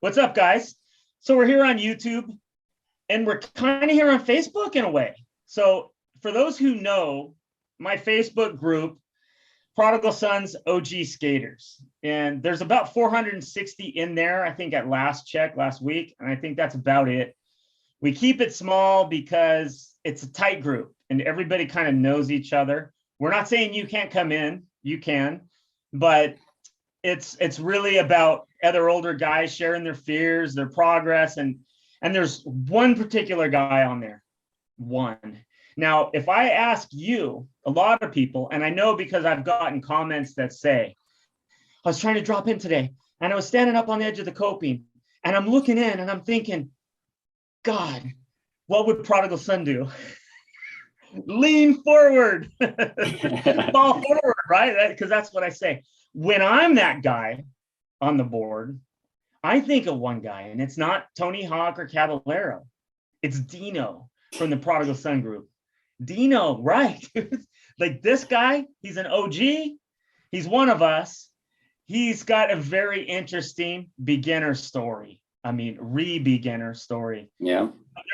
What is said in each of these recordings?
What's up, guys? So we're here on YouTube and we're kind of here on Facebook in a way. So for those who know, my Facebook group, Prodigal Sons OG Skaters, and there's about 460 in there, I think at last check last week, and I think that's about it. We keep it small because it's a tight group and everybody kind of knows each other. We're not saying you can't come in, you can, but it's really about other older guys sharing their fears, their progress, and there's one particular guy on there. One. Now, if I ask you, a lot of people, and I know because I've gotten comments that say, I was trying to drop in today and I was standing up on the edge of the coping and I'm looking in and I'm thinking, God, what would Prodigal Son do? Lean forward, fall forward, right? Because that's what I say. When I'm that guy on the board, I think of one guy, and it's not Tony Hawk or Caballero. It's Dino from the Prodigal Son group. Dino, right? Like this guy, he's an OG. He's one of us. He's got a very interesting beginner story. I mean, re-beginner story. Yeah.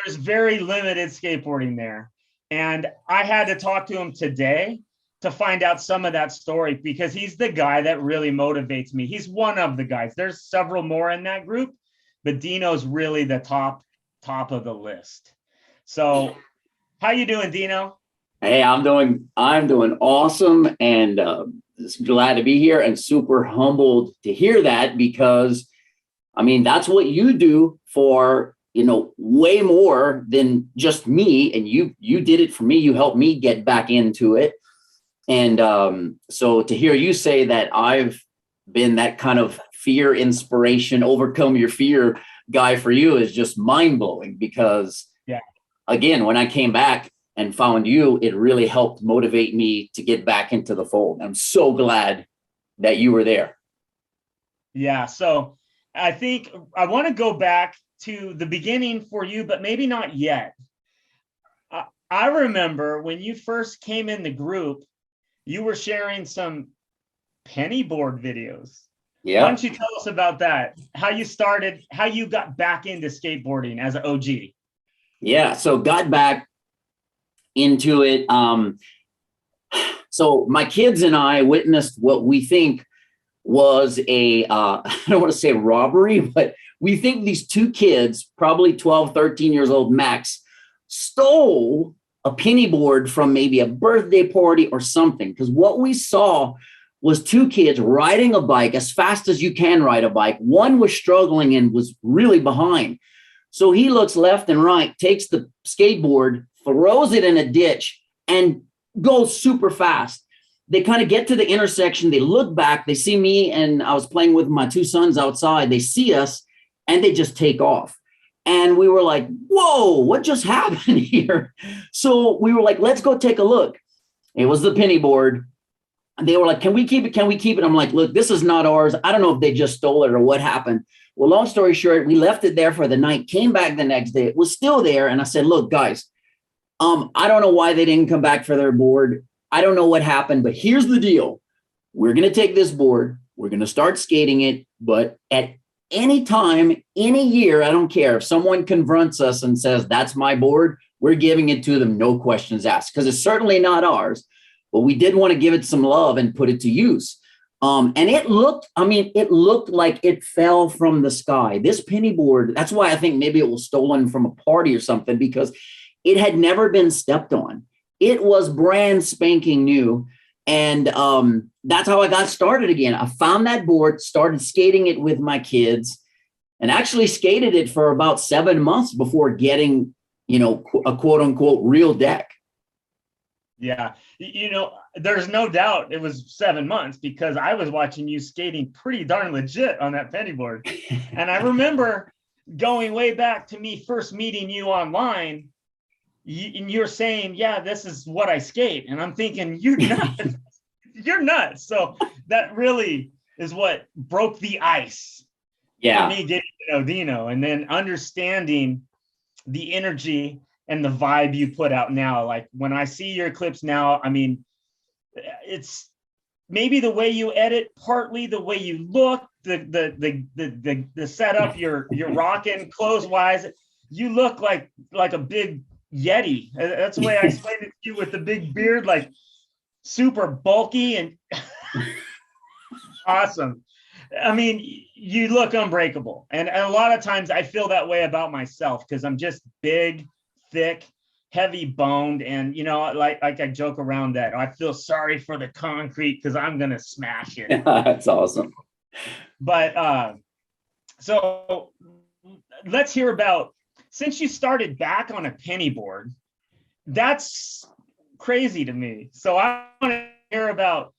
There's very limited skateboarding there. And I had to talk to him today to find out some of that story because he's the guy that really motivates me. He's one of the guys. There's several more in that group, but Dino's really the top of the list. So how you doing, Dino? Hey, I'm doing awesome, and glad to be here and super humbled to hear that, because I mean, that's what you do for, way more than just me. And you did it for me. You helped me get back into it. And so to hear you say that I've been that kind of fear inspiration, overcome your fear guy for you is just mind blowing, because again, when I came back and found you, it really helped motivate me to get back into the fold. I'm so glad that you were there. Yeah. So I think I want to go back to the beginning for you, but maybe not yet. I remember when you first came in the group, you were sharing some penny board videos. Yeah. Why don't you tell us about that? How you started, how you got back into skateboarding as an OG? Yeah. So got back into it. So my kids and I witnessed what we think was I don't want to say robbery, but we think these two kids, probably 12, 13 years old max, stole a penny board from maybe a birthday party or something. Because what we saw was two kids riding a bike as fast as you can ride a bike. One was struggling and was really behind. So he looks left and right, takes the skateboard, throws it in a ditch, and goes super fast. They kind of get to the intersection. They look back. They see me, and I was playing with my two sons outside. They see us, and they just take off. And we were like, whoa, what just happened here? So we were like, let's go take a look. It was the penny board. And they were like, can we keep it? Can we keep it? I'm like, look, this is not ours. I don't know if they just stole it or what happened. Well, long story short, we left it there for the night, came back the next day. It was still there. And I said, look, guys, I don't know why they didn't come back for their board. I don't know what happened, but here's the deal. We're going to take this board. We're going to start skating it. But at any time, any year, I don't care if someone confronts us and says, that's my board, we're giving it to them. No questions asked, because it's certainly not ours, but we did want to give it some love and put it to use. And it looked like it fell from the sky. This penny board, that's why I think maybe it was stolen from a party or something, because it had never been stepped on. It was brand spanking new. And that's how I got started again. I found that board, started skating it with my kids, and actually skated it for about 7 months before getting, a quote unquote real deck. Yeah. There's no doubt it was 7 months, because I was watching you skating pretty darn legit on that penny board. And I remember going way back to me first meeting you online, and you're saying, yeah, this is what I skate. And I'm thinking, you're nuts. You're nuts. So that really is what broke the ice for me getting to know Dino, and then understanding the energy and the vibe you put out now. Like when I see your clips now, I mean, it's maybe the way you edit, partly the way you look, the setup you're rocking clothes wise, you look like a big Yeti. That's the way I explained it to you, with the big beard, like super bulky and awesome. I mean, you look unbreakable. And a lot of times I feel that way about myself because I'm just big, thick, heavy boned. And, like I joke around that I feel sorry for the concrete because I'm going to smash it. That's awesome. But so let's hear about, since you started back on a penny board, that's crazy to me. So I want to hear about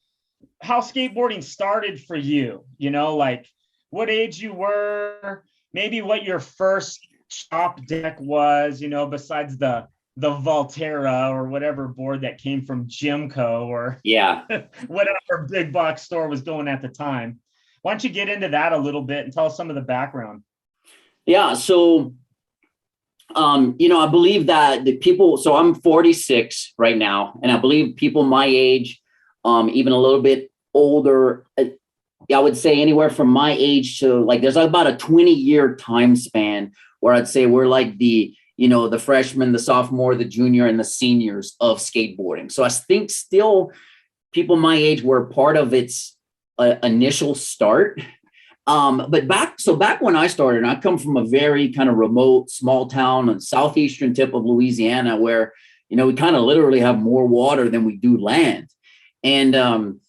how skateboarding started for you, like what age you were, maybe what your first shop deck was, besides the Volterra or whatever board that came from Jimco or whatever big box store was going at the time. Why don't you get into that a little bit and tell us some of the background? Yeah. So, I believe that the people, so I'm 46 right now, and I believe people my age, even a little bit older, I would say anywhere from my age to like, there's about a 20-year time span where I'd say we're like the freshman, the sophomore, the junior, and the seniors of skateboarding. So I think still people my age were part of its initial start. But back when I started, I come from a very kind of remote, small town on the southeastern tip of Louisiana where, we kind of literally have more water than we do land. And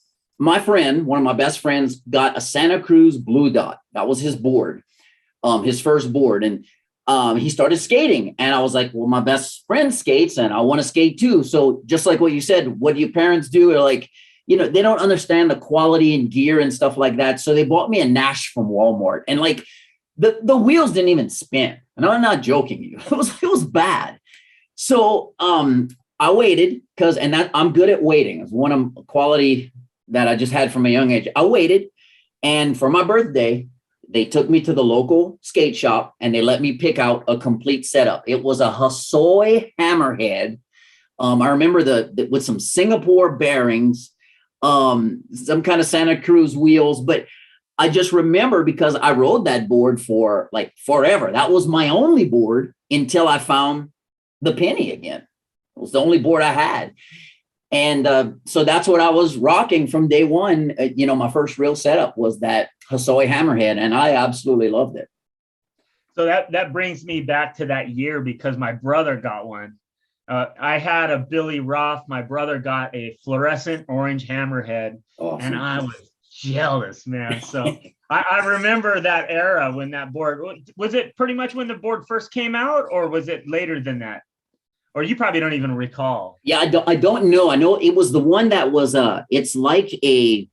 my friend, one of my best friends, got a Santa Cruz Blue Dot. That was his board, his first board. And he started skating. And I was like, well, my best friend skates and I want to skate too. So just like what you said, what do your parents do? They're like, they don't understand the quality and gear and stuff like that. So they bought me a Nash from Walmart, and like the wheels didn't even spin. And I'm not joking you. It was bad. So I waited I'm good at waiting. It's one of quality that I just had from a young age. I waited, and for my birthday, they took me to the local skate shop and they let me pick out a complete setup. It was a Hosoi Hammerhead. I remember with some Singapore bearings, some kind of Santa Cruz wheels, but I just remember because I rode that board for like forever. That was my only board until I found the penny again. It was the only board I had. And so that's what I was rocking from day one. My first real setup was that Hosoi Hammerhead, and I absolutely loved it. So that brings me back to that year because my brother got one. I had a Billy Roth. My brother got a fluorescent orange Hammerhead, awesome. And I was jealous, man. So I remember that era when that board, was it pretty much when the board first came out, or was it later than that? Or you probably don't even recall. Yeah, I don't know. I know it was the one that was it's like a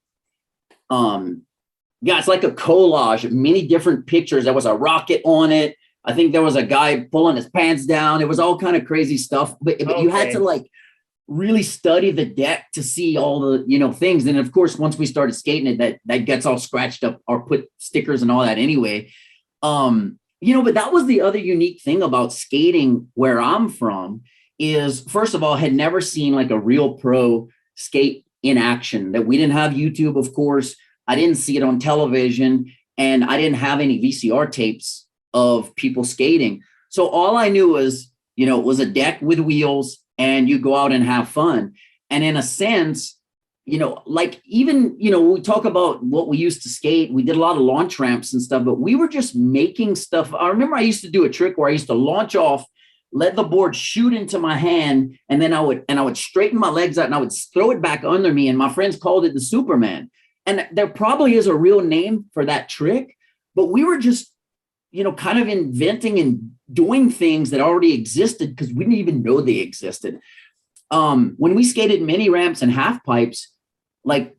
it's like a collage of many different pictures. There was a rocket on it. I think there was a guy pulling his pants down. It was all kind of crazy stuff. But you had to like really study the deck to see all the things. And of course, once we started skating it, that gets all scratched up or put stickers and all that anyway. But that was the other unique thing about skating where I'm from is, first of all, had never seen like a real pro skate in action. That we didn't have YouTube, of course. I didn't see it on television, and I didn't have any VCR tapes of people skating. So all I knew was, it was a deck with wheels and you go out and have fun. And in a sense, like even, we talk about what we used to skate. We did a lot of launch ramps and stuff, but we were just making stuff. I remember I used to do a trick where I used to launch off, let the board shoot into my hand, and then I would straighten my legs out and I would throw it back under me. And my friends called it the Superman. And there probably is a real name for that trick, but we were just, kind of inventing and doing things that already existed because we didn't even know they existed. When we skated mini ramps and half pipes, like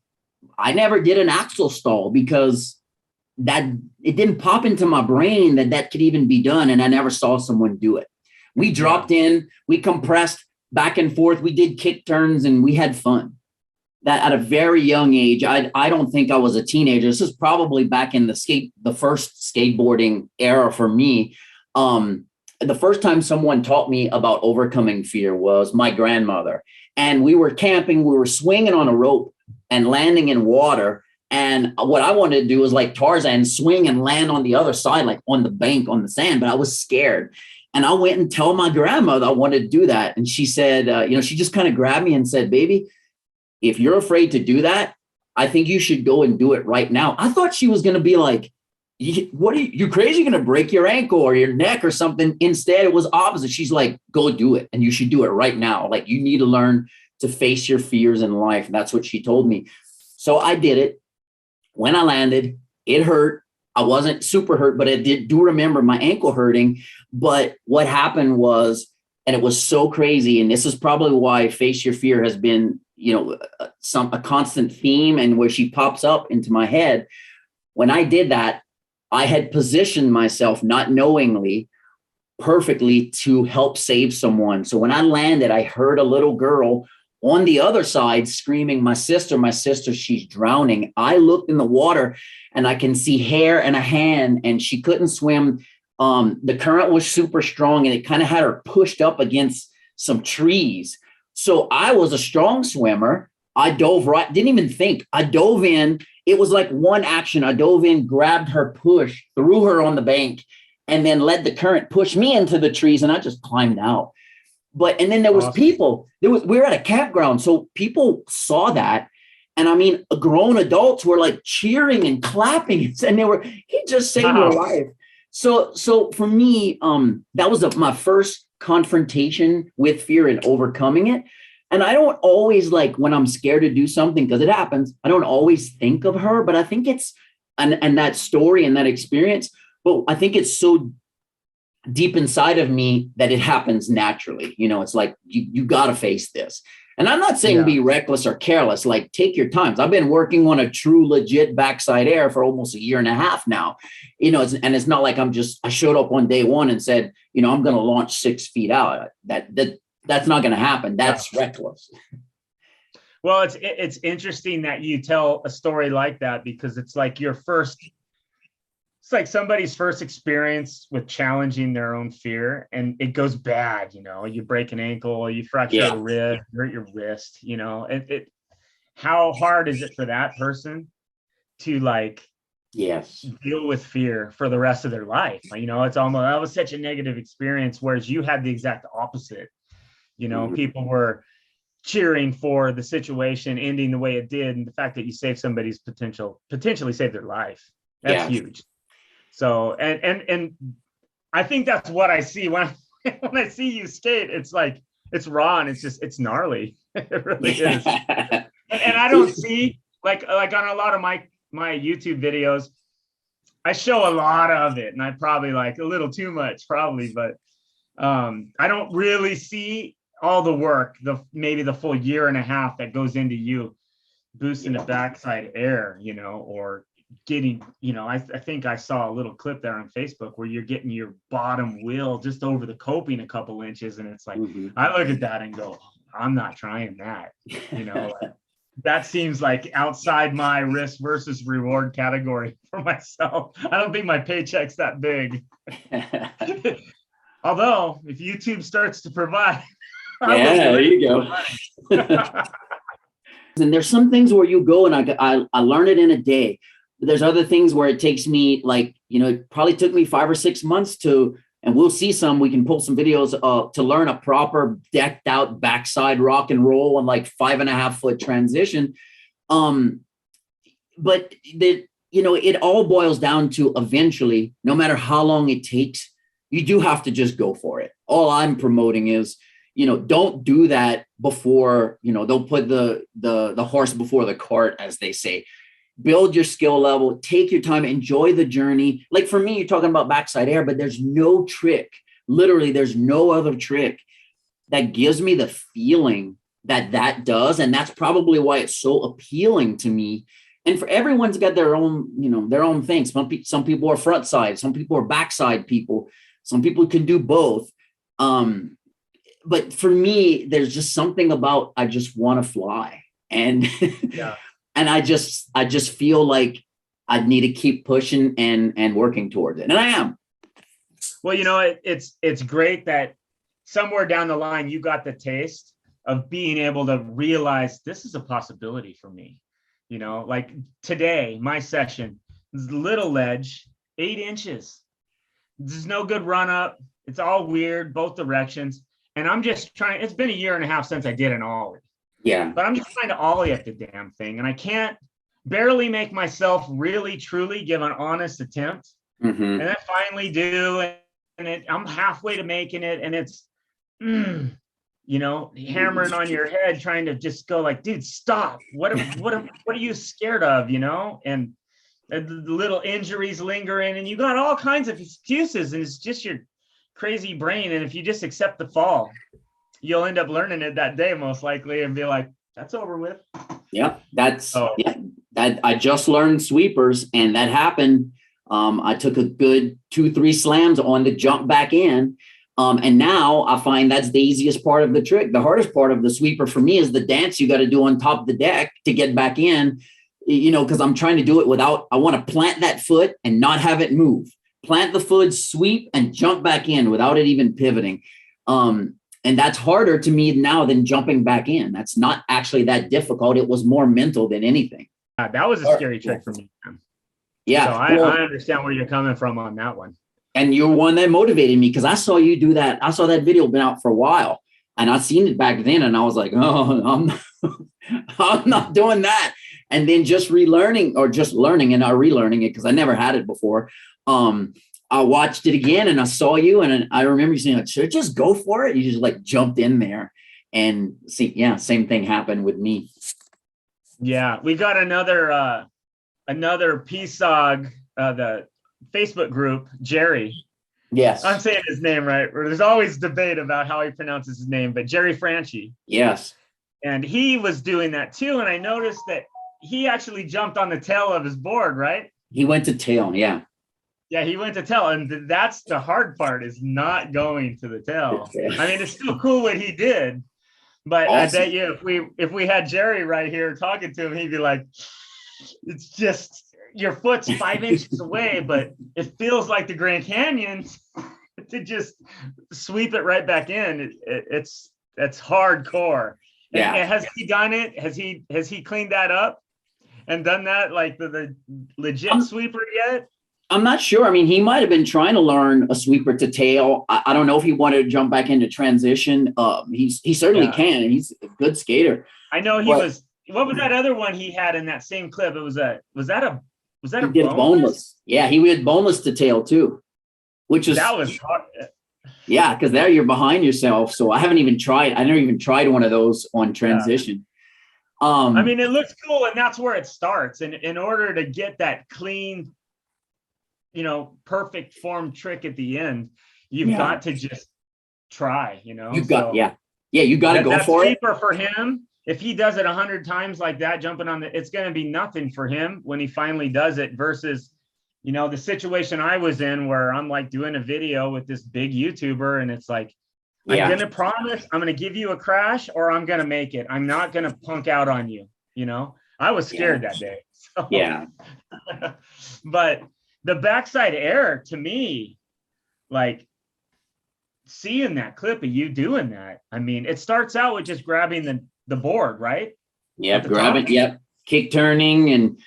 I never did an axle stall because it didn't pop into my brain that could even be done. And I never saw someone do it. We dropped in, we compressed back and forth. We did kick turns and we had fun. That at a very young age, I don't think I was a teenager. This is probably back in the first skateboarding era for me. The first time someone taught me about overcoming fear was my grandmother. And we were camping, we were swinging on a rope and landing in water. And what I wanted to do was like Tarzan, swing and land on the other side, like on the bank, on the sand, but I was scared. And I went and told my grandmother I wanted to do that. And she said, she just kind of grabbed me and said, baby, if you're afraid to do that, I think you should go and do it right now. I thought she was going to be like, what are you crazy? You're going to break your ankle or your neck or something. Instead, it was opposite. She's like, go do it. And you should do it right now. Like, you need to learn to face your fears in life. And that's what she told me. So I did it. When I landed, it hurt. I wasn't super hurt, but I do remember my ankle hurting. But what happened was, and it was so crazy, and this is probably why face your fear has been, a constant theme, and where she pops up into my head. When I did that, I had positioned myself, not knowingly, perfectly to help save someone. So when I landed, I heard a little girl on the other side screaming, my sister, she's drowning. I looked in the water and I can see hair and a hand, and she couldn't swim. The current was super strong and it kind of had her pushed up against some trees. So I was a strong swimmer. I dove right, didn't even think. I dove in. It was like one action. I dove in, grabbed her, push, threw her on the bank, and then let the current push me into the trees. And I just climbed out. And then there was people, we were at a campground. So people saw that. And I mean, grown adults were like cheering and clapping. And he just saved her life. So for me, that was my first confrontation with fear and overcoming it. And I don't always, like, when I'm scared to do something, because it happens, I don't always think of her, but I think it's, and that story and that experience, but I think it's so deep inside of me that it happens naturally. It's like, you got to face this. And I'm not saying be reckless or careless, like, take your times. I've been working on a true, legit backside air for almost a year and a half now, and it's not like I showed up on day one and said, I'm going to launch 6 feet out. That's not going to happen. That's reckless. Well, it's interesting that you tell a story like that, because it's like it's like somebody's first experience with challenging their own fear, and it goes bad. You break an ankle, you fracture a rib, hurt your wrist. How hard is it for that person to deal with fear for the rest of their life? It's almost, that was such a negative experience, whereas you had the exact opposite. People were cheering for the situation ending the way it did, and the fact that you saved somebody's potentially saved their life. That's huge. So, and I think that's what I see when I see you skate. It's like, it's raw and it's gnarly. It really is. And I don't see like on a lot of my YouTube videos, I show a lot of it, and I probably like a little too much probably, but I don't really see all the work, maybe the full year and a half that goes into you boosting the backside air, or getting, I think I saw a little clip there on Facebook where you're getting your bottom wheel just over the coping a couple inches. And it's like, I look at that and go, I'm not trying that. That seems like outside my risk versus reward category for myself. I don't think my paycheck's that big. Although if YouTube starts to provide, there you go. And there's some things where you go and I learn it in a day. But there's other things where it takes me it probably took me 5 or 6 months and we'll see we can pull some videos to learn a proper decked out backside rock and roll and 5.5 foot transition. But it all boils down to eventually, no matter how long it takes, you do have to just go for it. All I'm promoting is, don't do that before, don't put the horse before the cart, as they say. Build your skill level, take your time, enjoy the journey. Like for me, you're talking about backside air, but there's no trick. Literally, there's no other trick that gives me the feeling that does. And that's probably why it's so appealing to me. And for everyone's got their own, their own things. Some people are front side, some people are backside people, some people can do both. But for me, there's just something about, I just want to fly. And and I just feel like I need to keep pushing and working towards it. And I am. Well, it's great that somewhere down the line, you got the taste of being able to realize this is a possibility for me. You know, like today, my session, little ledge, 8 inches. There's no good run up. It's all weird, both directions. And I'm just trying, it's been a year and a half since I did an ollie. Yeah. But I'm just trying to ollie up the damn thing. And I can't barely make myself really, truly give an honest attempt. Mm-hmm. And I finally do. And I'm halfway to making it. And it's, you know, hammering on your head, trying to just go like, dude, stop. What are you scared of, you know? And the little injuries lingering, and you got all kinds of excuses, and it's just your crazy brain. And if you just accept the fall, you'll end up learning it that day, most likely, and be like, that's over with. Yeah, that I just learned sweepers, and that happened. I took a good 2-3 slams on the jump back in. And now I find that's the easiest part of the trick. The hardest part of the sweeper for me is the dance you got to do on top of the deck to get back in, you know, because I'm trying to do it without, I want to plant that foot and not have it move. Plant the foot, sweep, and jump back in without it even pivoting. And that's harder to me now than jumping back in. That's not actually that difficult. It was more mental than anything. That was a scary trick for me. Yeah. So I understand where you're coming from on that one. And you're one that motivated me because I saw you do that. I saw that video been out for a while, and I seen it back then, and I was like, oh, I'm not doing that. And then just relearning or just learning and not relearning it because I never had it before. I watched it again and I saw you, and I remember you saying, like, should I just go for it? You just like jumped in there, and see, yeah, same thing happened with me. Yeah, we got another PSOG, the Facebook group, Jerry. Yes. I'm saying his name right. There's always debate about how he pronounces his name, but Jerry Franchi. Yes. And he was doing that too. And I noticed that he actually jumped on the tail of his board, right? He went to tail. Yeah. Yeah, he went to tail. And that's the hard part, is not going to the tail. I mean, it's still cool what he did. But awesome. I bet you if we had Jerry right here talking to him, he'd be like, it's just, your foot's 5 inches away, but it feels like the Grand Canyon to just sweep it right back in. It's hardcore. Yeah. And has he done it? Has he cleaned that up and done that like the legit sweeper yet? I'm not sure. I mean, he might have been trying to learn a sweeper to tail. I don't know if he wanted to jump back into transition. He certainly can. And he's a good skater. I know he was. What was that other one he had in that same clip? It was that a boneless? Yeah, he did boneless to tail too, which is that was hard. Yeah, because there you're behind yourself. So I haven't even tried. I never even tried one of those on transition. Yeah. I mean, it looks cool, and that's where it starts. And in order to get that clean, you know, perfect form trick at the end, you've got to just try. You know, you got you got to go for it. For him, if he does it 100 times like that, jumping on it's going to be nothing for him when he finally does it. Versus, you know, the situation I was in where I'm like doing a video with this big YouTuber, and it's like, I'm going to promise I'm going to give you a crash or I'm going to make it. I'm not going to punk out on you. You know, I was scared that day. So. Yeah. But the backside air, to me, like seeing that clip of you doing that, I mean, it starts out with just grabbing the board, right? Yep, grab it. Yep. Kick turning and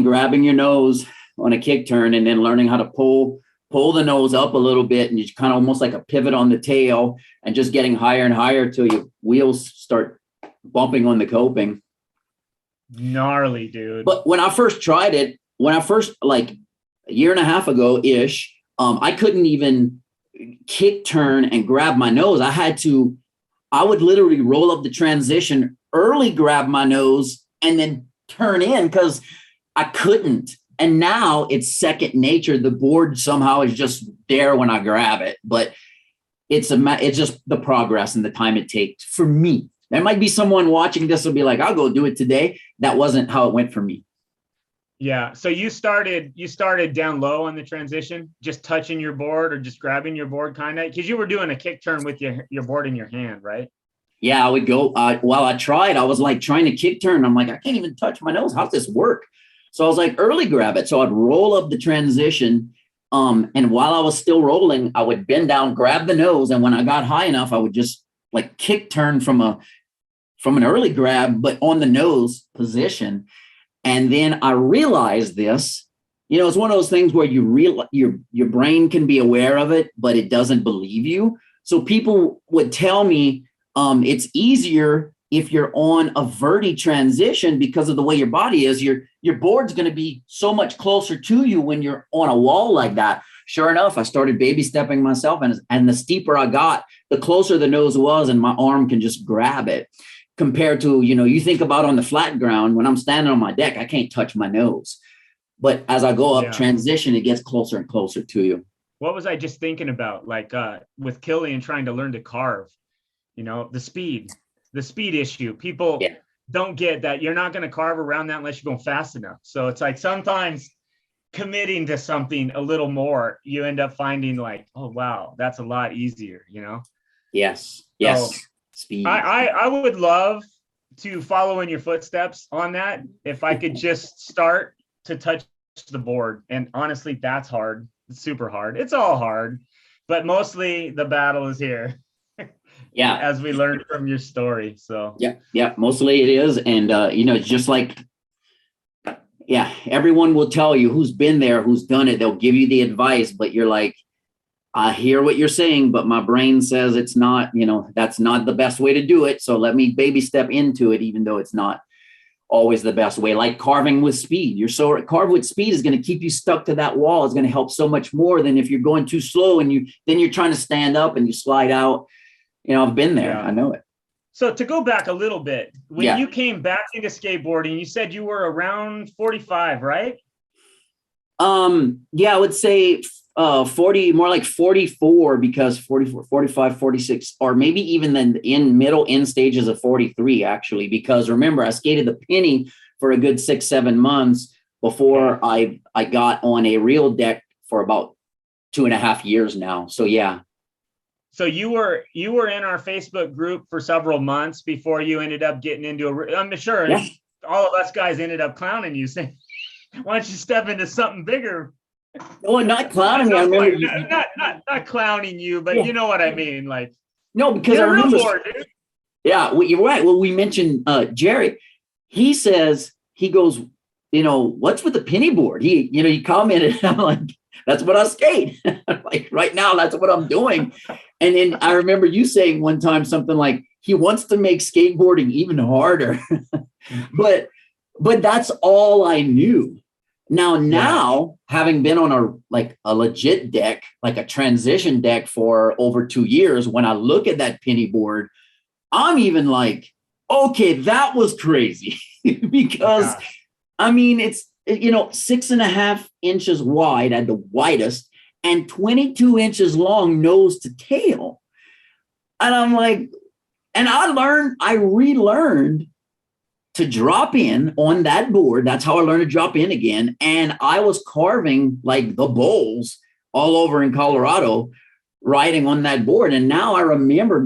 grabbing your nose on a kick turn, and then learning how to pull the nose up a little bit, and you kind of almost like a pivot on the tail, and just getting higher and higher till your wheels start bumping on the coping. Gnarly, dude. But when I first tried it, like a year and a half ago ish, I couldn't even kick turn and grab my nose. I would literally roll up the transition early, grab my nose, and then turn in because I couldn't. And now it's second nature. The board somehow is just there when I grab it, but it's just the progress and the time it takes for me. There might be someone watching this will be like, I'll go do it today. That wasn't how it went for me. Yeah. So you started down low on the transition, just touching your board or just grabbing your board, kind of, because you were doing a kick turn with your board in your hand, right? Yeah, I would go. While I tried, I was like trying to kick turn. I'm like, I can't even touch my nose. How's this work? So I was like, early grab it. So I'd roll up the transition. And while I was still rolling, I would bend down, grab the nose. And when I got high enough, I would just like kick turn from from an early grab, but on the nose position. And then I realized this, it's one of those things where your brain can be aware of it, but it doesn't believe you. So people would tell me it's easier if you're on a verti transition because of the way your body is. Your board's going to be so much closer to you when you're on a wall like that. Sure enough, I started baby stepping myself, and the steeper I got, the closer the nose was, and my arm can just grab it. Compared to, you think about on the flat ground, when I'm standing on my deck, I can't touch my nose. But as I go up transition, it gets closer and closer to you. What was I just thinking about? Like with Killian trying to learn to carve, the speed issue. People don't get that you're not going to carve around that unless you're going fast enough. So it's like sometimes committing to something a little more, you end up finding like, oh, wow, that's a lot easier, Yes. So, speed. I would love to follow in your footsteps on that. If I could just start to touch the board. And honestly, that's hard. It's super hard. It's all hard, but mostly the battle is here. Yeah. As we learned from your story. So yeah, mostly it is. And it's just like, everyone will tell you who's been there, who's done it. They'll give you the advice, but you're like, I hear what you're saying, but my brain says it's not, that's not the best way to do it. So let me baby step into it, even though it's not always the best way. Like carving with speed. Carve with speed is going to keep you stuck to that wall. It's going to help so much more than if you're going too slow and you're trying to stand up and you slide out. I've been there. I know it. So to go back a little bit, when you came back into skateboarding, you said you were around 45, right? I would say 40, more like 44, because 44, 45, 46, or maybe even then in middle end stages of 43, actually, because remember, I skated the penny for a good 6-7 months before I got on a real deck for about 2.5 years now. So, yeah. So you were in our Facebook group for several months before you ended up getting into I'm sure all of us guys ended up clowning you, saying, why don't you step into something bigger? Oh, not clowning me. I remember not clowning you, but you know what I mean. Like, no, because I remember. More, dude. Yeah, you're right. Well, we mentioned Jerry. He goes, what's with the penny board? He commented. I'm like, that's what I skate. Like right now, that's what I'm doing. And then I remember you saying one time something like, he wants to make skateboarding even harder. but that's all I knew. Now, having been on a legit deck, like a transition deck for over 2 years, when I look at that penny board, I'm even like, okay, that was crazy. Because I mean, it's 6.5 inches wide at the widest and 22 inches long nose to tail. And I'm like, and I relearned to drop in on that board. That's how I learned to drop in again. And I was carving like the bowls all over in Colorado, riding on that board. And now I remember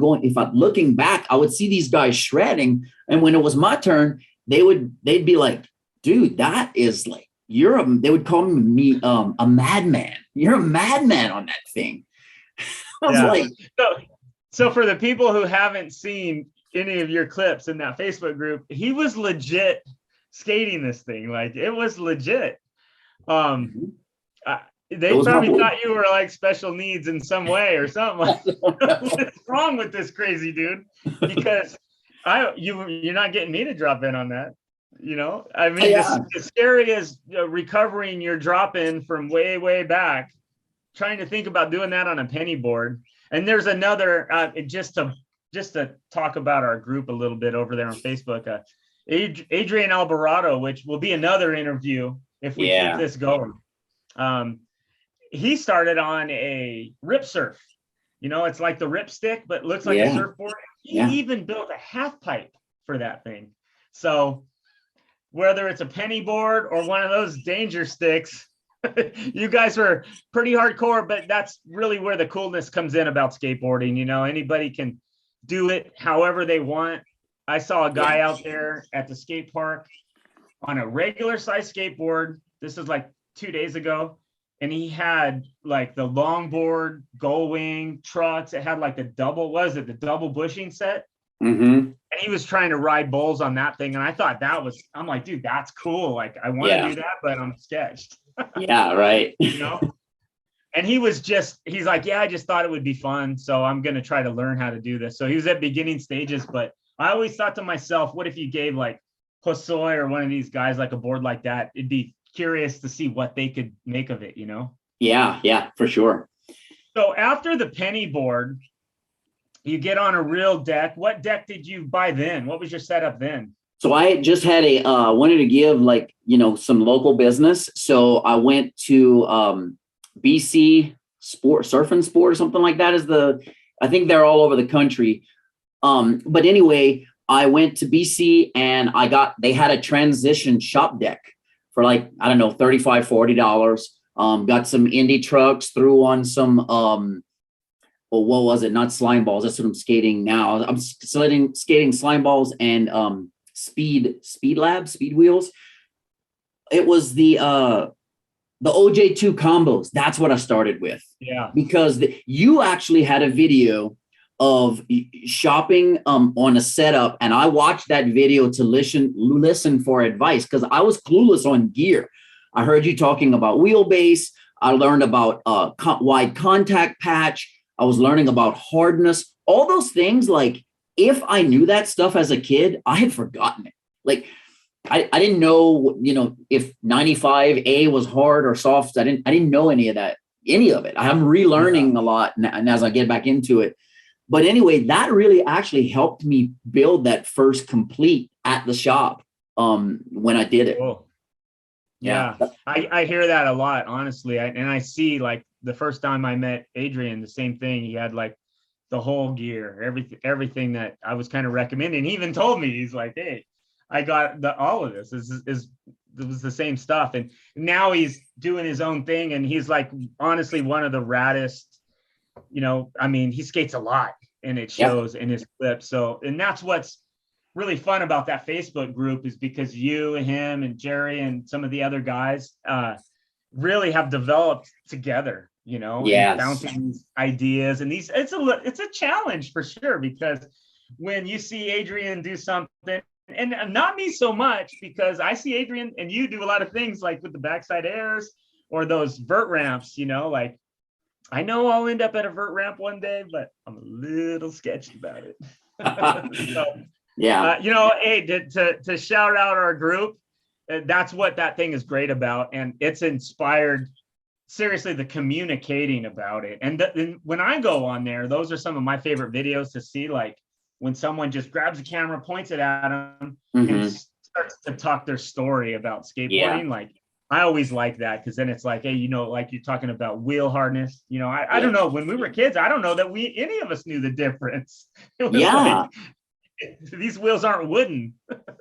looking back, I would see these guys shredding. And when it was my turn, they'd be like, dude, that is like, they would call me a madman. You're a madman on that thing. I was like, so for the people who haven't seen any of your clips in that Facebook group, he was legit skating this thing. Like it was legit. They probably thought you were like special needs in some way or something. Like, what's wrong with this crazy dude? Because you're not getting me to drop in on that. I mean, as scary as recovering your drop in from way, way back, trying to think about doing that on a penny board. And there's another, just to talk about our group a little bit over there on Facebook, Adrian Alvarado, which will be another interview if we keep this going. He started on a rip surf. It's like the rip stick, but looks like a surfboard. He even built a half pipe for that thing. So whether it's a penny board or one of those danger sticks, you guys were pretty hardcore, but that's really where the coolness comes in about skateboarding. Anybody can do it however they want. I saw a guy out there at the skate park on a regular size skateboard. This is like 2 days ago. And he had like the longboard, gull wing trucks. It had like the double bushing set. Mm-hmm. he was trying to ride bulls on that thing. And I thought I'm like, dude, that's cool. Like, I want to do that, but I'm sketched. Yeah, right. You know? And he's like, yeah, I just thought it would be fun. So I'm going to try to learn how to do this. So he was at beginning stages, but I always thought to myself, what if you gave like Hosoi or one of these guys like a board like that? It'd be curious to see what they could make of it, you know? Yeah, for sure. So after the penny board, you get on a real deck. What deck did you buy then? What was your setup then? So I just had wanted to give like, some local business. So I went to BC Surf and Sport or something like that I think they're all over the country. But anyway, I went to BC and they had a transition shop deck for like, I don't know, $35, $40. Got some indie trucks, threw on some, what was it? Not slime balls. That's what I'm skating now. I'm skating slime balls and speed wheels. It was the OJ2 combos. That's what I started with. Yeah. Because you actually had a video of shopping on a setup, and I watched that video to listen for advice because I was clueless on gear. I heard you talking about wheelbase. I learned about wide contact patch. I was learning about hardness, all those things. Like, if I knew that stuff as a kid, I had forgotten it. Like, I didn't know, if 95A was hard or soft. I didn't know any of it. I'm relearning a lot and as I get back into it. But anyway, that really actually helped me build that first complete at the shop when I did it. Cool. Yeah. I hear that a lot, honestly. I see, like, the first time I met Adrian, the same thing. He had like the whole gear, everything that I was kind of recommending. He even told me, he's like, hey, I got all of this. It was the same stuff. And now he's doing his own thing. And he's like, honestly, one of the raddest, he skates a lot and it shows in his clips. So, and that's what's really fun about that Facebook group, is because you and him and Jerry and some of the other guys really have developed together, bouncing these ideas and it's a challenge for sure, because when you see Adrian do something, and not me so much, because I see Adrian and you do a lot of things like with the backside airs or those vert ramps, like, I know I'll end up at a vert ramp one day, but I'm a little sketchy about it. So, hey, to shout out our group, that's what that thing is great about. And it's inspired, seriously, the communicating about it. And when I go on there, those are some of my favorite videos to see, like when someone just grabs a camera, points it at them, and starts to talk their story about skateboarding. Like, I always like that, because then it's like, hey, like you're talking about wheel hardness. I don't know, when we were kids, I don't know that any of us knew the difference. It was like, these wheels aren't wooden.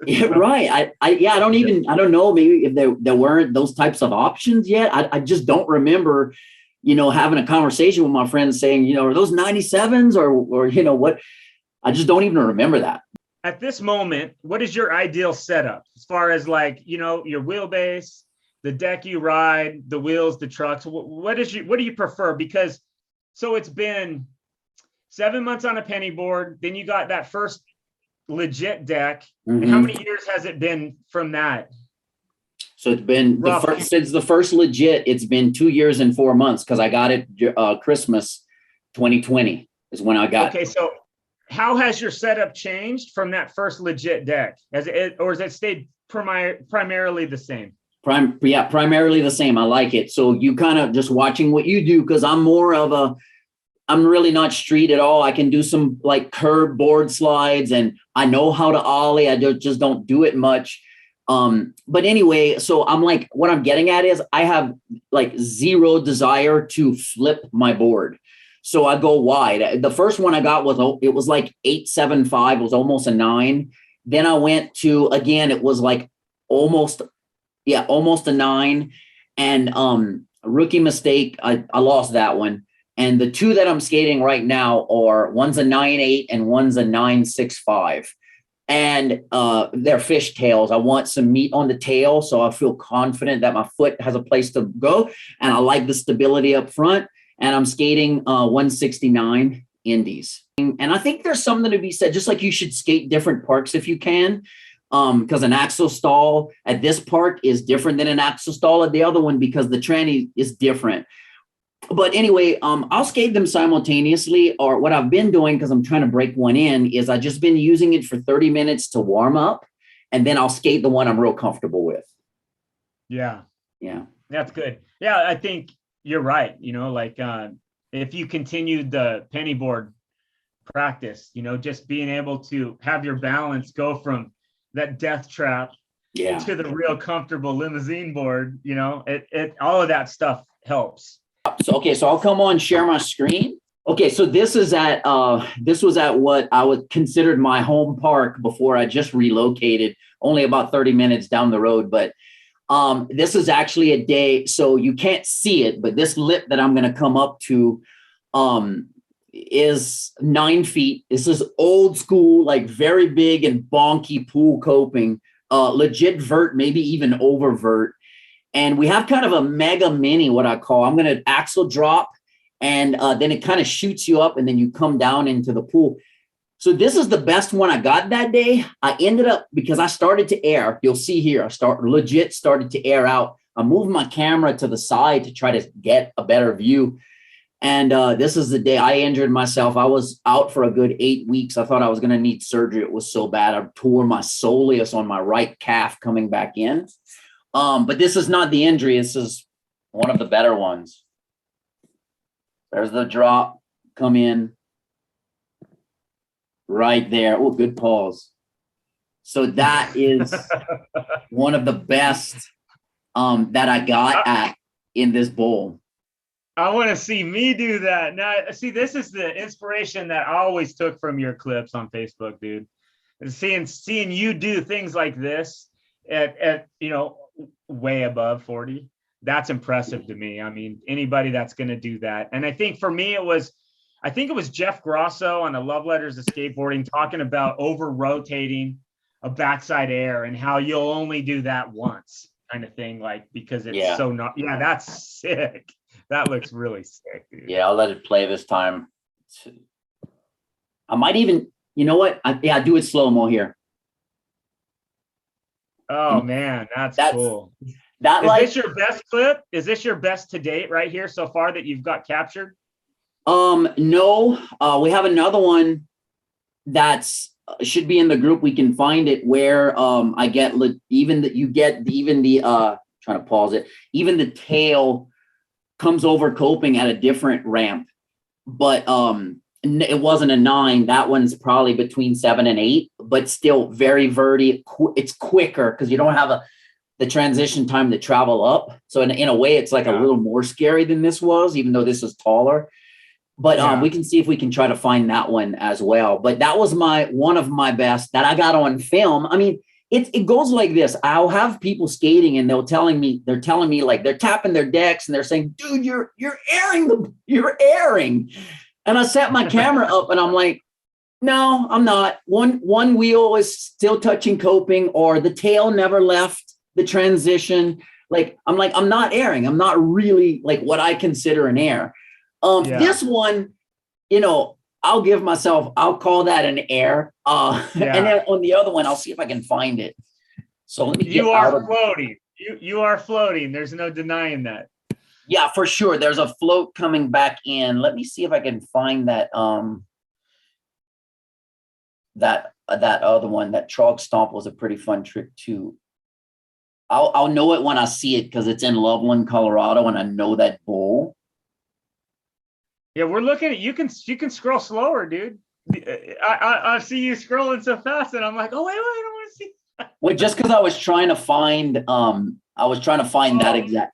Right. I don't know, maybe if there weren't those types of options yet. I just don't remember, having a conversation with my friends saying, are those 97s or what? I just don't even remember that. At this moment, what is your ideal setup as far as, like, your wheelbase, the deck you ride, the wheels, the trucks? What do you prefer? Because so it's been 7 months on a penny board, then you got that first legit deck. And how many years has it been from that? So it's been since the first legit, it's been 2 years and 4 months, because I got it Christmas 2020 is when I got it. Okay, so how has your setup changed from that first legit deck? Has it stayed primarily the same? Primarily the same. I like it. So you kind of just watching what you do, because I'm really not street at all. I can do some like curb board slides, and I know how to ollie. I just don't do it much. But anyway, so I'm like, what I'm getting at is I have like zero desire to flip my board. So I go wide. The first one I got was like 8.75. It was almost a 9. Then I went to, again, it was like almost a 9. And rookie mistake, I lost that one. And the two that I'm skating right now are, one's a 9.8 and one's a 9.65. And they're fishtails. I want some meat on the tail, so I feel confident that my foot has a place to go. And I like the stability up front. And I'm skating 169 indies. And I think there's something to be said, just like you should skate different parks if you can, because an axle stall at this park is different than an axle stall at the other one because the tranny is different. But anyway, I'll skate them simultaneously, or what I've been doing, because I'm trying to break one in, is I just been using it for 30 minutes to warm up, and then I'll skate the one I'm real comfortable with. Yeah. Yeah. That's good. Yeah, I think you're right. Like if you continued the penny board practice, just being able to have your balance go from that death trap to the real comfortable limousine board, it all of that stuff helps. So I'll come on, share my screen. Okay, so this was at what I would considered my home park before I just relocated, only about 30 minutes down the road. But this is actually a day, so you can't see it, but this lip that I'm going to come up to is 9 feet. This is old school, like very big and bonky pool coping, legit vert, maybe even over vert. And we have kind of a mega mini, what I call. I'm going to axle drop, and then it kind of shoots you up, and then you come down into the pool. So this is the best one I got that day. I ended up, because I started to air, you'll see here, I started to air out. I moved my camera to the side to try to get a better view. And this is the day I injured myself. I was out for a good 8 weeks. I thought I was going to need surgery. It was so bad. I tore my soleus on my right calf coming back in. But this is not the injury. This is one of the better ones. There's the drop, come in. Right there. Oh, good pause. So that is one of the best that I got in this bowl. I want to see me do that. Now, see, this is the inspiration that I always took from your clips on Facebook, dude. Seeing you do things like this at way above 40. That's impressive to me. I mean, anybody that's going to do that. And I think for me, I think it was Jeff Grosso on the Love Letters of Skateboarding talking about over rotating a backside air and how you'll only do that once, kind of thing, like, because it's so not. Yeah, that's sick. That looks really sick, dude. Yeah, I'll let it play this time. I might even, you know what? Do it slow-mo here. Oh man, that's cool. Is this your best clip? Is this your best to date right here so far that you've got captured? No, we have another one that's should be in the group. We can find it where I get even the trying to pause it. Even the tail comes over coping at a different ramp, but it wasn't a 9. That one's probably between 7 and 8, but still very verty. It's quicker because you don't have the transition time to travel up. So in a way, it's like a little more scary than this was, even though this is taller. But we can see if we can try to find that one as well. But that was one of my best that I got on film. I mean, it goes like this. I'll have people skating and they're telling me like they're tapping their decks and they're saying, dude, you're airing. And I set my camera up and I'm like, no, I'm not. One wheel is still touching coping, or the tail never left the transition. I'm not airing. I'm not really like what I consider an air. This one, I'll call that an air. And then on the other one, I'll see if I can find it. So let me floating. You are floating. There's no denying that. Yeah, for sure. There's a float coming back in. Let me see if I can find that that other one. That trog stomp was a pretty fun trick too. I'll know it when I see it because it's in Loveland, Colorado, and I know that bowl. Yeah, we're looking at you can scroll slower, dude. I see you scrolling so fast, and I'm like, oh wait, I don't want to see. Well, just because I was trying to find that exact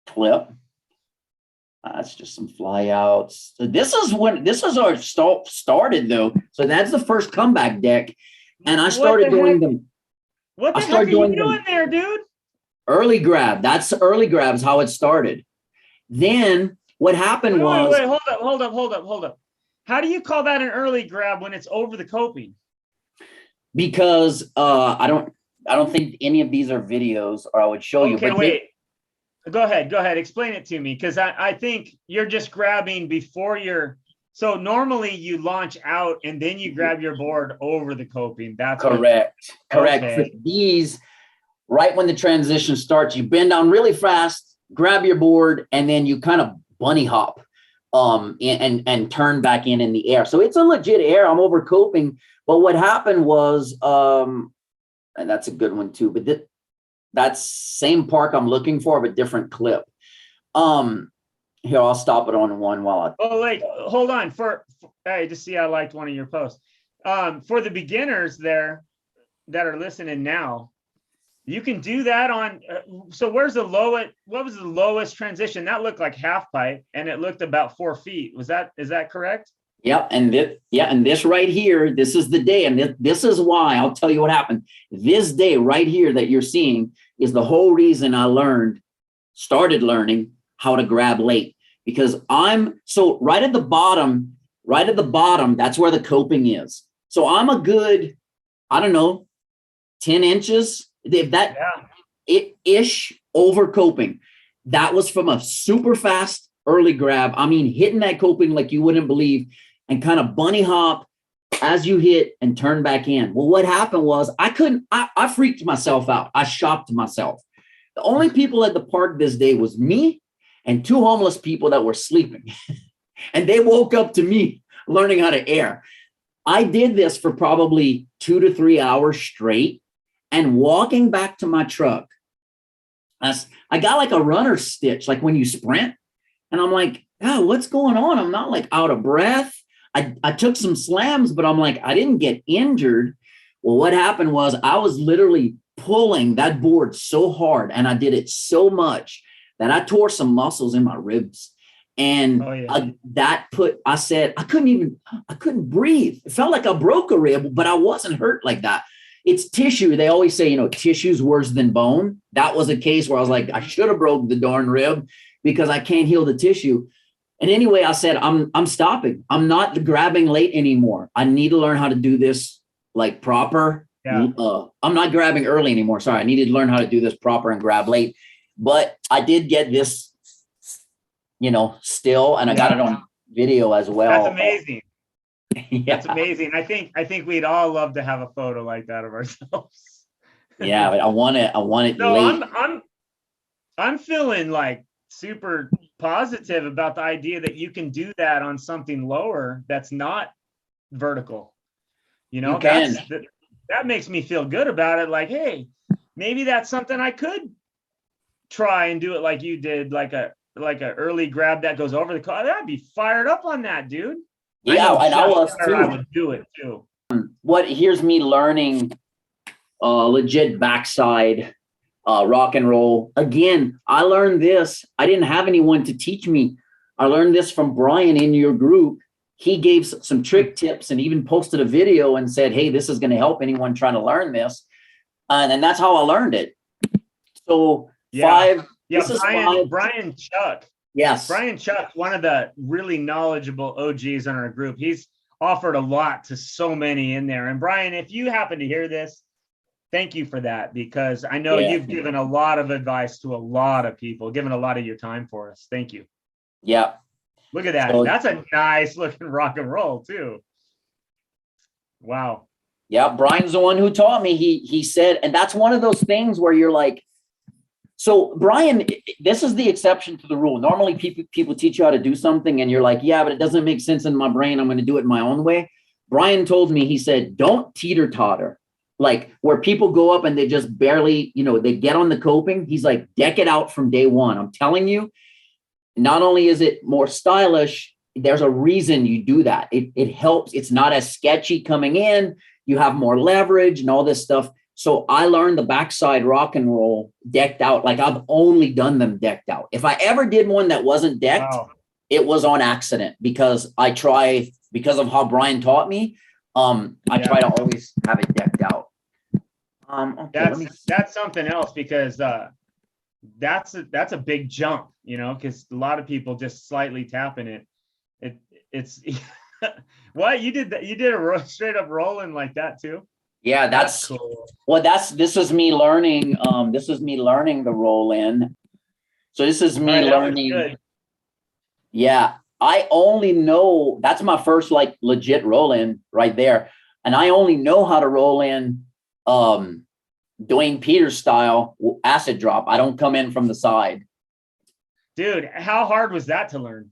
clip. That's just some flyouts. So this is our started though. So that's the first comeback deck, and I started doing them. What the heck are you doing there, dude? Early grab. That's early grab is how it started. Then what happened was. Wait, hold up. How do you call that an early grab when it's over the coping? Because I don't think any of these are videos, or I would show you. Okay, wait. Go ahead. Explain it to me, because I think you're just grabbing before you're So normally you launch out and then you grab your board over the coping. That's correct. Correct. Okay. For these, right when the transition starts, you bend down really fast, grab your board, and then you kind of bunny hop and turn back in the air. So it's a legit air. I'm over coping. But what happened was, and that's a good one too, but that's same park I'm looking for, but different clip. Here, I'll stop it on one while hold on hey, just see, I liked one of your posts. For the beginners there that are listening now, you can do that on, so what was the lowest transition? That looked like half pipe and it looked about 4 feet. Is that correct? Yep. And this right here, this is the day. And this is why I'll tell you what happened. This day right here that you're seeing is the whole reason I started learning how to grab late, because so right at the bottom, that's where the coping is. So I'm a good, I don't know, 10 inches, if that ish over coping. That was from a super fast early grab. I mean, hitting that coping like you wouldn't believe, and kind of bunny hop as you hit and turn back in. Well, what happened was I freaked myself out. I shocked myself. The only people at the park this day was me and 2 homeless people that were sleeping. And they woke up to me learning how to air. I did this for probably 2 to 3 hours straight. And walking back to my truck, I got like a runner's stitch, like when you sprint. And I'm like, oh, what's going on? I'm not like out of breath. I took some slams, but I'm like, I didn't get injured. Well, what happened was I was literally pulling that board so hard, and I did it so much that I tore some muscles in my ribs. And I said, I couldn't breathe. It felt like I broke a rib, but I wasn't hurt like that. It's tissue. They always say, tissue's worse than bone. That was a case where I was like, I should have broke the darn rib because I can't heal the tissue. And anyway, I said, I'm stopping. I'm not grabbing late anymore. I need to learn how to do this like proper. Yeah. I'm not grabbing early anymore. Sorry. I needed to learn how to do this proper and grab late. But I did get this, still, and I got it on video as well. That's amazing. That's amazing. I think we'd all love to have a photo like that of ourselves. Yeah, but I want it no, late. I'm feeling like super positive about the idea that you can do that on something lower that's not vertical. That makes me feel good about it. Like, hey, maybe that's something I could try and do it like you did, like a early grab that goes over the car. I'd be fired up on that, dude. Yeah, and I was too. I would do it too. Here's me learning legit backside rock and roll. Again, I learned this. I didn't have anyone to teach me. I learned this from Brian in your group. He gave some trick tips and even posted a video and said, hey, this is going to help anyone trying to learn this. And that's how I learned it. So Brian Chuck. Yes. Brian Chuck, one of the really knowledgeable OGs in our group. He's offered a lot to so many in there. And Brian, if you happen to hear this, thank you for that, because I know you've given a lot of advice to a lot of people, given a lot of your time for us. Thank you. Yeah. Look at that. That's a nice looking rock and roll too. Wow. Yeah. Brian's the one who taught me. He said, and that's one of those things where you're like, so Brian, this is the exception to the rule. Normally people teach you how to do something and you're like, yeah, but it doesn't make sense in my brain. I'm going to do it my own way. Brian told me, he said, don't teeter totter. Like where people go up and they just barely, they get on the coping. He's like, deck it out from day one. I'm telling you, not only is it more stylish, there's a reason you do that. It helps. It's not as sketchy coming in. You have more leverage and all this stuff. So I learned the backside rock and roll decked out. Like I've only done them decked out. If I ever did one that wasn't decked, It was on accident because because of how Brian taught me. I try to always have it decked out. That's something else, because that's a big jump, because a lot of people just slightly tapping it. It's what you did a straight up rolling like that too. Yeah, that's cool. Well, this is me learning. This is me learning the roll in. So this is me learning. Yeah. I only know that's my first like legit roll in right there. And I only know how to roll in Dwayne Peters style acid drop. I don't come in from the side. Dude, how hard was that to learn?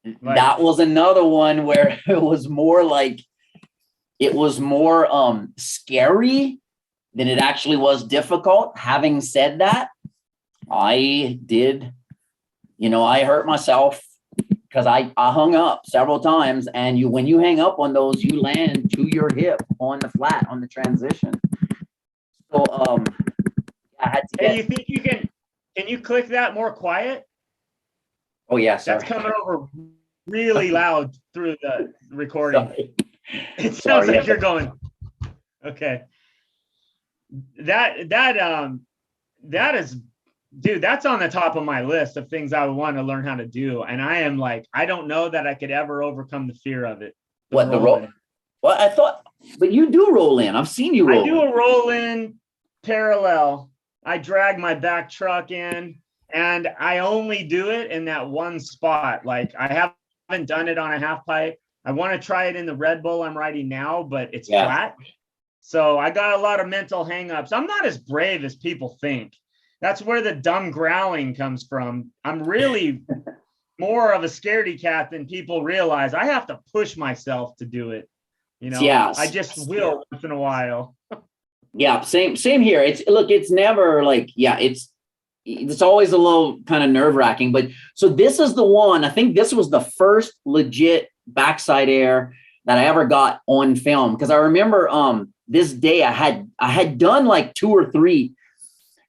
Like, that was another one where it was more scary than it actually was difficult. Having said that, I did, I hurt myself because I hung up several times, and when you hang up on those, you land to your hip on the flat on the transition. So I had to Hey, you think you can you click that more quiet? Oh yeah, sorry. That's coming over really loud through the recording. Sorry. It sounds like you're going. Okay. That is, dude, that's on the top of my list of things I would want to learn how to do. And I am like, I don't know that I could ever overcome the fear of it. The roll? Well, I thought, but you do roll in. I've seen you roll. I do a roll in parallel. I drag my back truck in, and I only do it in that one spot. Like, I haven't done it on a half pipe. I want to try it in the Red Bull I'm riding now, but it's flat. So I got a lot of mental hangups. I'm not as brave as people think. That's where the dumb growling comes from. I'm really more of a scaredy cat than people realize. I have to push myself to do it. I just will once in a while. Yeah, same here. It's never like, it's always a little kind of nerve wracking, but so this is the one, I think this was the first legit backside air that I ever got on film. Cause I remember, this day I had done like 2 or 3,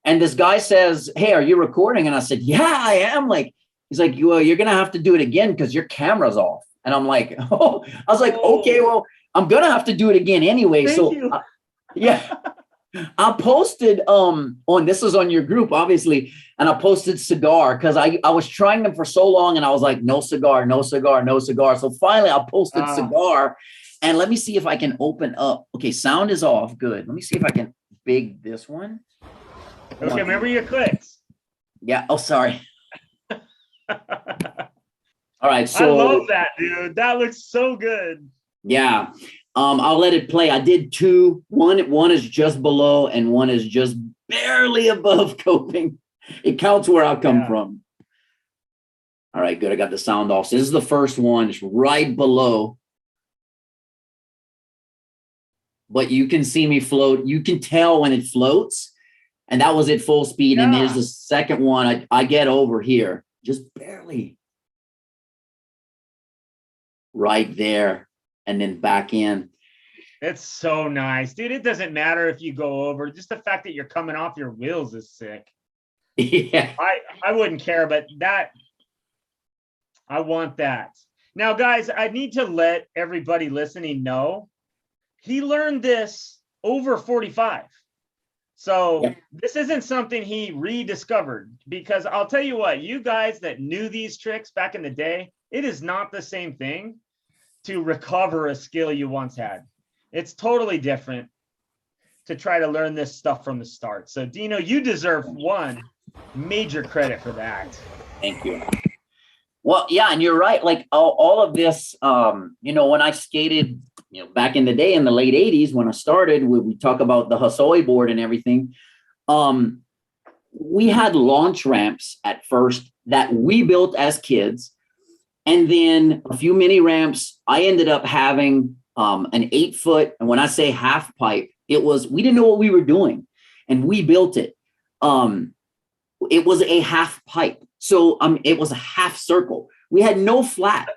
and this guy says, "Hey, are you recording?" And I said, "Yeah, I am." Like, he's like, "Well, you're going to have to do it again because your camera's off." And I'm like, "Oh," I was like, "Okay, well, I'm going to have to do it again anyway." Thank you. I posted this is on your group, obviously, and I posted cigar because I was trying them for so long, and I was like, no cigar, no cigar, no cigar. So finally I posted cigar, and let me see if I can open up. Okay, sound is off. Good. Let me see if I can big this one. Okay, remember your clicks. Yeah. Oh, sorry. All right. So I love that, dude. That looks so good. Yeah. I'll let it play. I did 2. One is just below, and one is just barely above coping. It counts where I come from. All right, good. I got the sound off. So this is the first one. It's right below. But you can see me float. You can tell when it floats. And that was at full speed. Yeah. And there's the second one. I get over here. Just barely. Right there. And then back in. It's so nice, dude. It doesn't matter if you go over. Just the fact that you're coming off your wheels is sick. Yeah. I wouldn't care, but I want that. Now, guys, I need to let everybody listening know he learned this over 45. So This isn't something he rediscovered, because I'll tell you what, you guys that knew these tricks back in the day, it is not the same thing to recover a skill you once had. It's totally different to try to learn this stuff from the start. So Dino, you deserve one major credit for that. Thank you. Well, yeah, and you're right. Like all of this, when I skated, back in the day in the late 80s, when I started, we talk about the Hasoi board and everything. We had launch ramps at first that we built as kids. And then a few mini ramps. I ended up having an 8-foot. And when I say half pipe, we didn't know what we were doing, and we built it. It was a half pipe. So it was a half circle. We had no flat.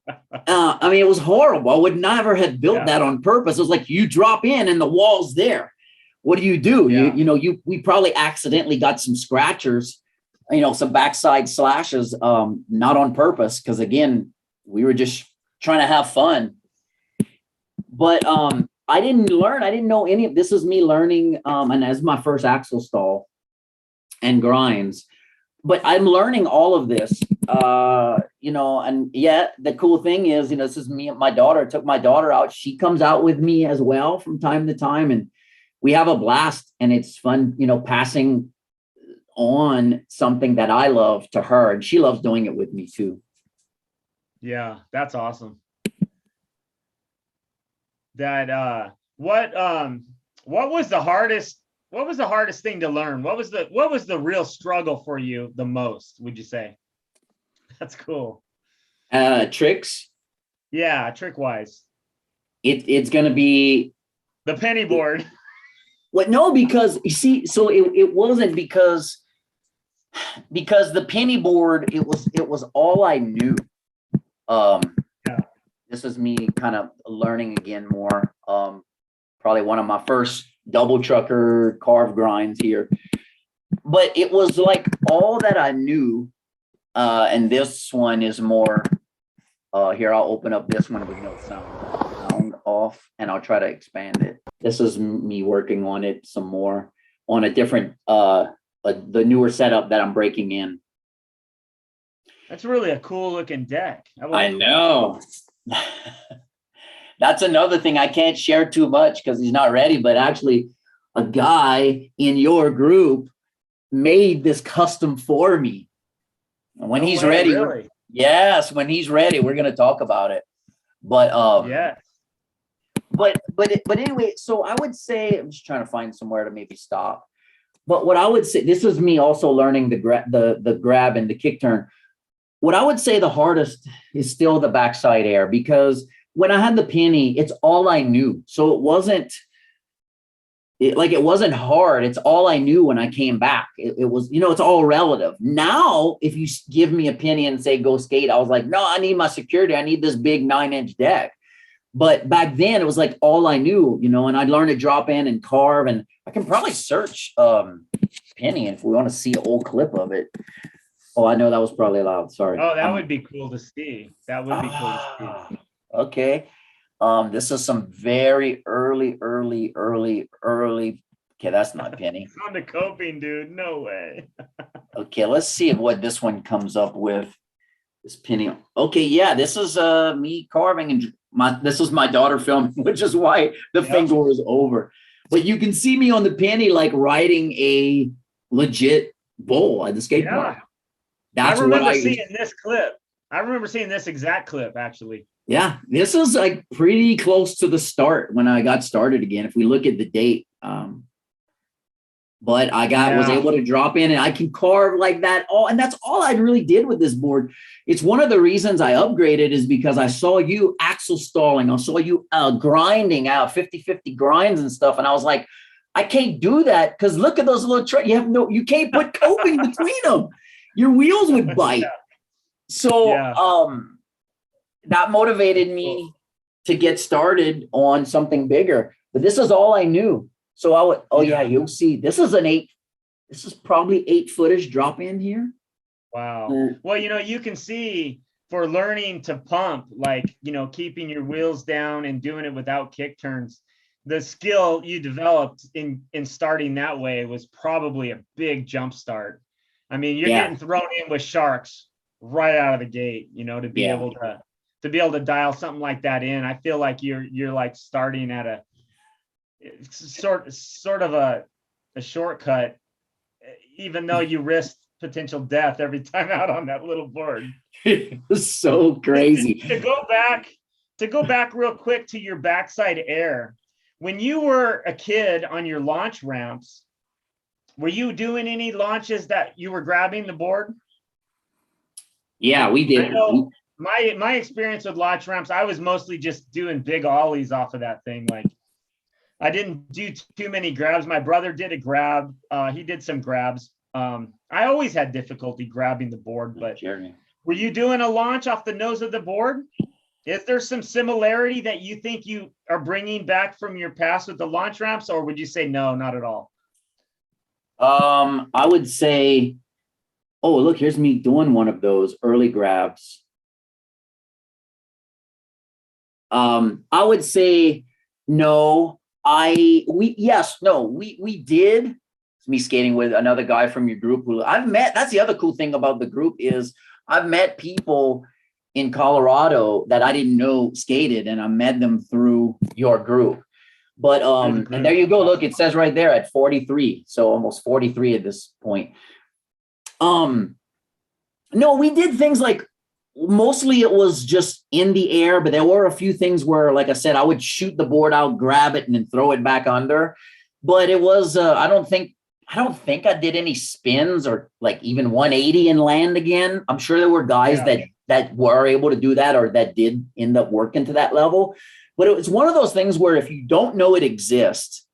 It was horrible. I would never have built that on purpose. It was like you drop in and the wall's there. What do? Yeah. We probably accidentally got some scratchers, some backside slashes, not on purpose, because again, we were just trying to have fun. But I didn't know any of this. Is me learning, and as my first axle stall and grinds. But I'm learning all of this, and the cool thing is, this is me and my daughter. I took my daughter out. She comes out with me as well from time to time, and we have a blast, and it's fun, passing on something that I love to her, and she loves doing it with me too. Yeah, that's awesome. That what was the hardest thing to learn? What was the real struggle for you the most, would you say? That's cool. Tricks. Yeah, trick wise. It's gonna be The penny board. what? No, because you see, so it wasn't because the penny board, it was all I knew. Um, Yeah. this is me kind of learning again more. Probably one of my first double trucker carve grinds here, but it was like all that I knew. And this one is more. Here, I'll open up this one with no sound off, and I'll try to expand it. This is me working on it some more on a different, the newer setup that I'm breaking in. That's really a cool looking deck. I know. That's another thing I can't share too much because he's not ready, but actually a guy in your group made this custom for me. When he's ready, really? yes, when he's ready, we're going to talk about it. But yeah. But anyway, so I would say, I'm just trying to find somewhere to maybe stop. But what I would say, this is me also learning the grab and the kick turn. What I would say the hardest is still the backside air, because when I had the penny, it's all I knew. So it wasn't hard. It's all I knew when I came back. It was, it's all relative. Now, if you give me a penny and say, go skate, I was like, no, I need my security. I need this big 9-inch deck. But back then it was like all I knew, and I'd learn to drop in and carve, and I can probably search penny if we want to see an old clip of it. Oh, I know that was probably loud. Sorry. Oh, that would be cool to see. That would be cool to see. Okay. This is some very early. Okay, that's not penny. It's on the coping, dude. No way. Okay, let's see what this one comes up with. This penny. Okay, yeah, this is me carving, and this is my daughter filming, which is why the finger was over. But you can see me on the penny, like riding a legit bull at the skate park. That's I remember seeing this clip. I remember seeing this exact clip, actually. Yeah, this is like pretty close to the start when I got started again. If we look at the date, but I was able to drop in, and I can carve like that. And that's all I really did with this board. It's one of the reasons I upgraded is because I saw you axle stalling. I saw you grinding out 50-50 grinds and stuff, and I was like, I can't do that because look at those little you can't put coping between them. Your wheels would bite. So that motivated me to get started on something bigger. But this is all I knew. So I would, you'll see. This is probably 8-footish drop in here. Wow. Well, you can see for learning to pump, like, keeping your wheels down and doing it without kick turns, the skill you developed in starting that way was probably a big jump start. I mean, you're getting thrown in with sharks right out of the gate, to be able to dial something like that in. I feel like you're like starting at a sort of a shortcut, even though you risk potential death every time out on that little board. It's so crazy. To go back real quick to your backside air. When you were a kid on your launch ramps, were you doing any launches that you were grabbing the board? Yeah, we did. I know my experience with launch ramps, I was mostly just doing big ollies off of that thing. Like, I didn't do too many grabs. My brother did a grab. He did some grabs. I always had difficulty grabbing the board, but were you doing a launch off the nose of the board? Is there some similarity that you think you are bringing back from your past with the launch ramps, or would you say no, not at all? I would say, oh, look, here's me doing one of those early grabs. I would say no. We did. It's me skating with another guy from your group who I've met. That's the other cool thing about the group is I've met people in Colorado that I didn't know skated, and I met them through your group. But and there you go. Look, it says right there at 43. So almost 43 at this point. No, we did things like mostly it was just in the air, but there were a few things where, like I said, I would shoot the board out, grab it, and then throw it back under. But it was, I don't think I did any spins or like even 180 and land again. I'm sure there were guys that were able to do that or that did end up working to that level. But it was one of those things where if you don't know it exists,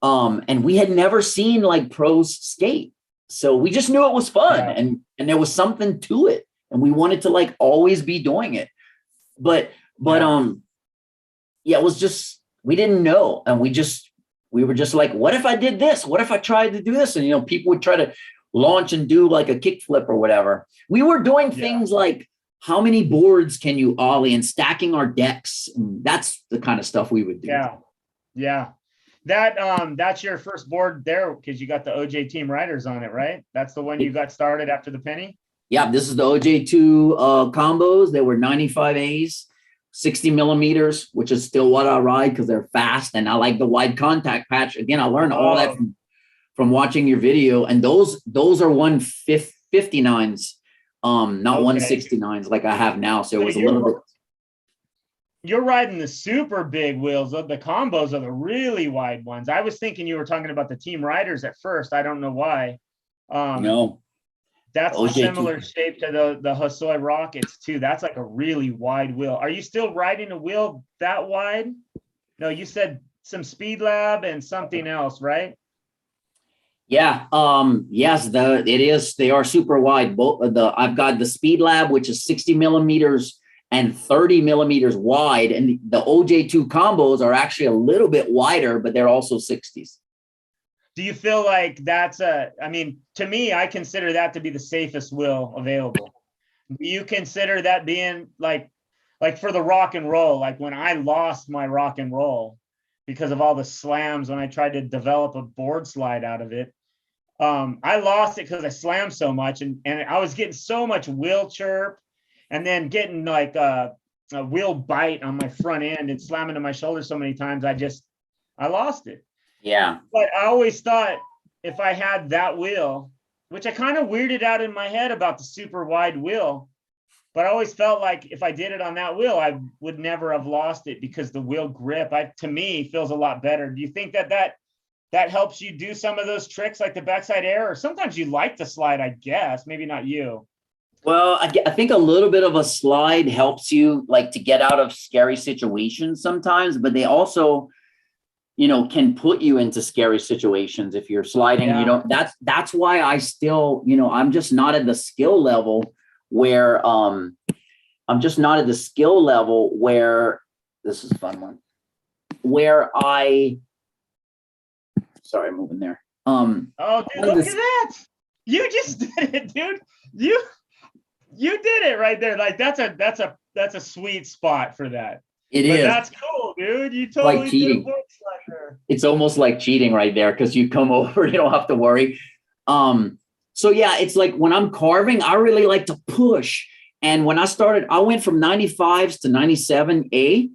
and we had never seen like pros skate. So we just knew it was fun and there was something to it. And we wanted to like always be doing it. But it was just, we didn't know. And we were just like, what if I did this? What if I tried to do this? And, people would try to launch and do like a kickflip or whatever. We were doing things like, how many boards can you ollie, and stacking our decks? And that's the kind of stuff we would do. Yeah. That's your first board there because you got the OJ Team Riders on it, right? That's the one you got started after the penny? Yeah, this is the OJ2 combos. They were 95As, 60 millimeters, which is still what I ride because they're fast. And I like the wide contact patch. Again, I learned all that from watching your video. And those are 159s, not 169s like I have now. So it was a little bit. You're riding the super big wheels. The combos are the really wide ones. I was thinking you were talking about the Team Riders at first. I don't know why. No. That's a similar shape to the Hosoi Rockets too. That's like a really wide wheel. Are you still riding a wheel that wide? No, you said some Speed Lab and something else, right? Yeah. Yes, it is. They are super wide. I've got the Speed Lab, which is 60 millimeters and 30 millimeters wide. And the OJ2 combos are actually a little bit wider, but they're also 60s. Do you feel like to me, I consider that to be the safest wheel available. Do you consider that being like for the rock and roll, like when I lost my rock and roll because of all the slams when I tried to develop a board slide out of it, I lost it because I slammed so much and I was getting so much wheel chirp and then getting like a wheel bite on my front end and slamming to my shoulder so many times, I lost it. Yeah. But I always thought if I had that wheel, which I kind of weirded out in my head about the super wide wheel, but I always felt like if I did it on that wheel, I would never have lost it because the wheel grip, to me, feels a lot better. Do you think that helps you do some of those tricks like the backside air? Or sometimes you like the slide, I guess, maybe not you. Well, I think a little bit of a slide helps you like to get out of scary situations sometimes, but they also can put you into scary situations if you're sliding. That's why I still, I'm just not at the skill level where this is a fun one, where sorry, I'm moving there. Oh, dude, look at that. You just did it, dude. You did it right there. Like that's a sweet spot for that. It is. That's cool, dude. You totally like cheating. Did a board slide. It's almost like cheating right there because you come over, you don't have to worry. So yeah, it's like when I'm carving, I really like to push. And when I started, I went from 95s to 97A,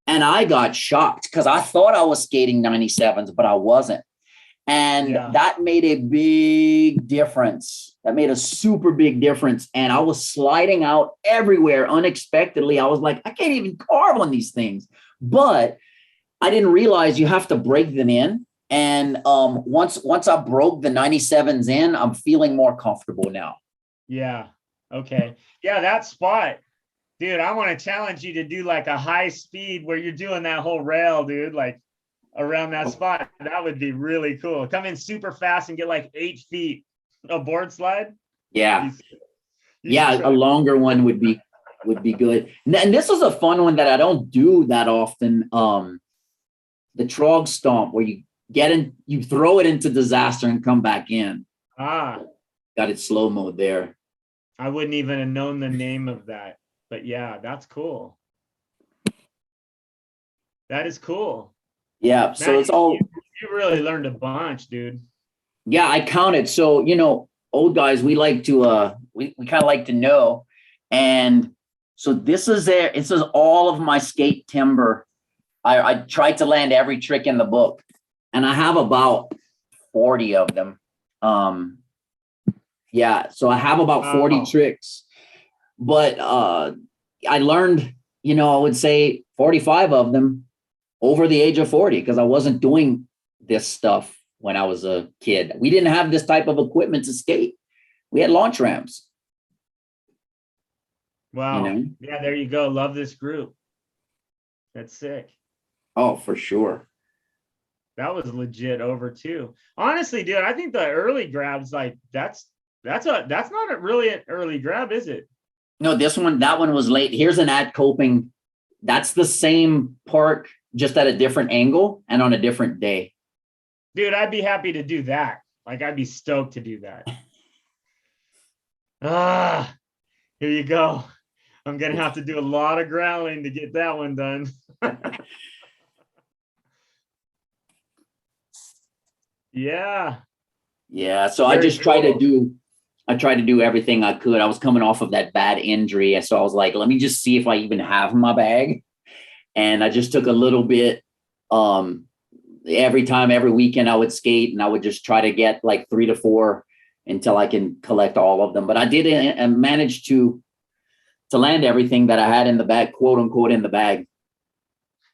and I got shocked because I thought I was skating 97s, but I wasn't. And that made a big difference. That made a super big difference. And I was sliding out everywhere unexpectedly. I was like, I can't even carve on these things. But I didn't realize you have to break them in. And once I broke the 97s in, I'm feeling more comfortable now. Yeah. Okay. Yeah, that spot. Dude, I want to challenge you to do like a high speed where you're doing that whole rail, dude. Like around that spot. That would be really cool. Come in super fast and get like 8 feet a board slide. Yeah. A longer one would be good. And this is a fun one that I don't do that often. The trog stomp where you you throw it into disaster and come back in. Got it slow mode there. I wouldn't even have known the name of that, but yeah, that's cool. That is cool. Yeah, Matt, so it's all. You really learned a bunch, dude. Yeah, I counted. So old guys, we like to we kind of like to know, and so this is all of my skate timber. I tried to land every trick in the book, and I have about 40 of them. So I have about 40 tricks. but I learned, I would say 45 of them over the age of 40 because I wasn't doing this stuff when I was a kid. We didn't have this type of equipment to skate. We had launch ramps. Wow. Yeah, there you go. Love this group. That's sick. Oh, for sure. That was legit over too. Honestly, dude, I think the early grabs, like that's not really an early grab, is it? No, that one was late. Here's an ad coping. That's the same park, just at a different angle and on a different day. Dude, I'd be happy to do that. Like, I'd be stoked to do that. Here you go. I'm going to have to do a lot of growling to get that one done. Yeah. Yeah. So I just tried to do everything I could. I was coming off of that bad injury. So I was like, let me just see if I even have my bag. And I just took a little bit, every weekend I would skate, and I would just try to get like 3 to 4 until I can collect all of them. But I did and managed to land everything that I had in the bag, quote unquote, in the bag.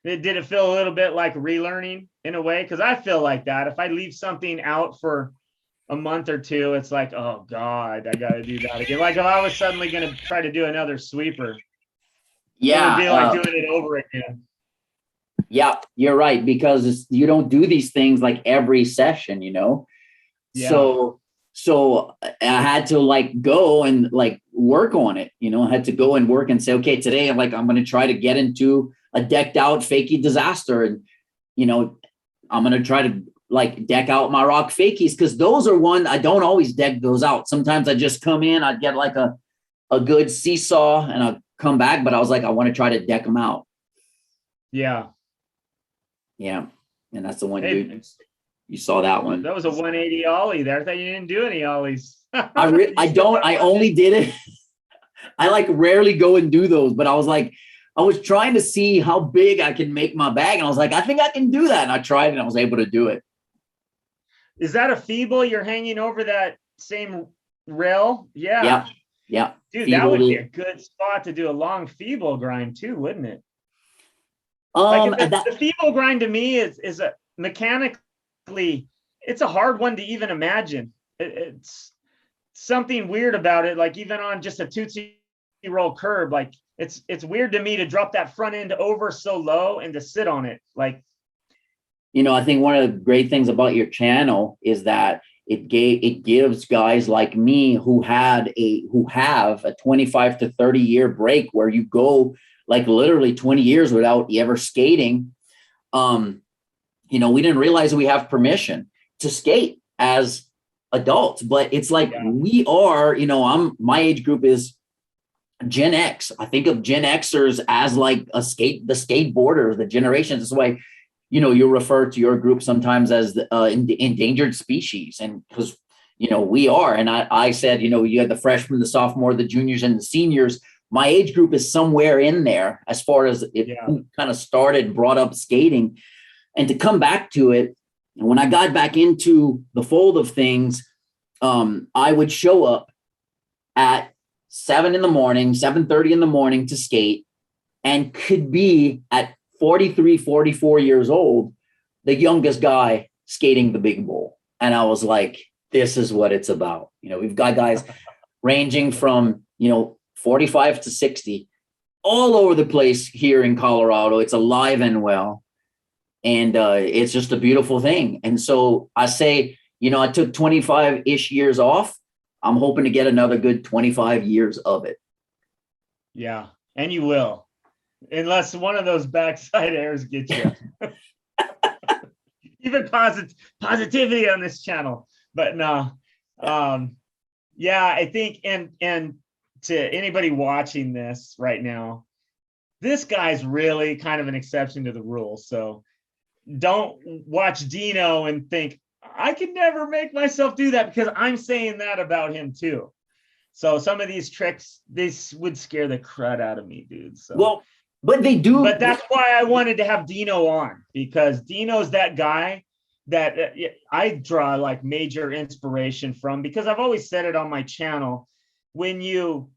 Did it feel a little bit like relearning in a way? Because I feel like that. If I leave something out for a month or two, it's like, oh God, I got to do that again. Like if I was suddenly going to try to do another sweeper, yeah, it would be like doing it over again. Yeah, you're right, because you don't do these things like every session, Yeah. So I had to like go and like work on it, I had to go and work and say, okay, today I'm going to try to get into a decked out fakie disaster. And, I'm going to try to like deck out my rock fakies, because those are one, I don't always deck those out. Sometimes I just come in, I'd get like a good seesaw and I'll come back, but I was like, I want to try to deck them out. Yeah. Yeah. And that's the one you saw that one. That was a 180 ollie there. I thought you didn't do any ollies. I only did it. I like rarely go and do those, but I was trying to see how big I can make my bag. And I was like, I think I can do that. And I tried and I was able to do it. Is that a feeble you're hanging over that same rail? Yeah. Yeah. Dude, feeble, that would be a good spot to do a long feeble grind too, wouldn't it? The feeble grind to me is a mechanically, it's a hard one to even imagine. It's something weird about it. Like even on just a tootsie roll curb, like it's weird to me to drop that front end over so low and to sit on it. Like, I think one of the great things about your channel is that it gives guys like me who have a 25 to 30 year break where you go like literally 20 years without ever skating. We didn't realize we have permission to skate as adults, but it's like we are, my age group is Gen X. I think of Gen Xers as like the skateboarders, the generations. That's why, you refer to your group sometimes as the endangered species. And because, we are, and I said, you had the freshmen, the sophomore, the juniors, and the seniors. My age group is somewhere in there as far as it kind of started, brought up skating. And to come back to it, when I got back into the fold of things, I would show up at 7:30 in the morning to skate, and could be at 43, 44 years old, the youngest guy skating the big bowl. And I was like, this is what it's about. We've got guys ranging from, 45 to 60 all over the place here in Colorado. It's alive and well. And it's just a beautiful thing. And so I say, I took 25-ish years off. I'm hoping to get another good 25 years of it. Yeah. And you will, unless one of those backside airs gets you. Even positivity on this channel. But no. I think, and to anybody watching this right now, this guy's really kind of an exception to the rule. So don't watch Dino and think, I could never make myself do that, because I'm saying that about him too. So some of these tricks, this would scare the crud out of me, dude. So well, but they do. But that's why I wanted to have Dino on, because Dino's that guy that I draw like major inspiration from, because I've always said it on my channel. When you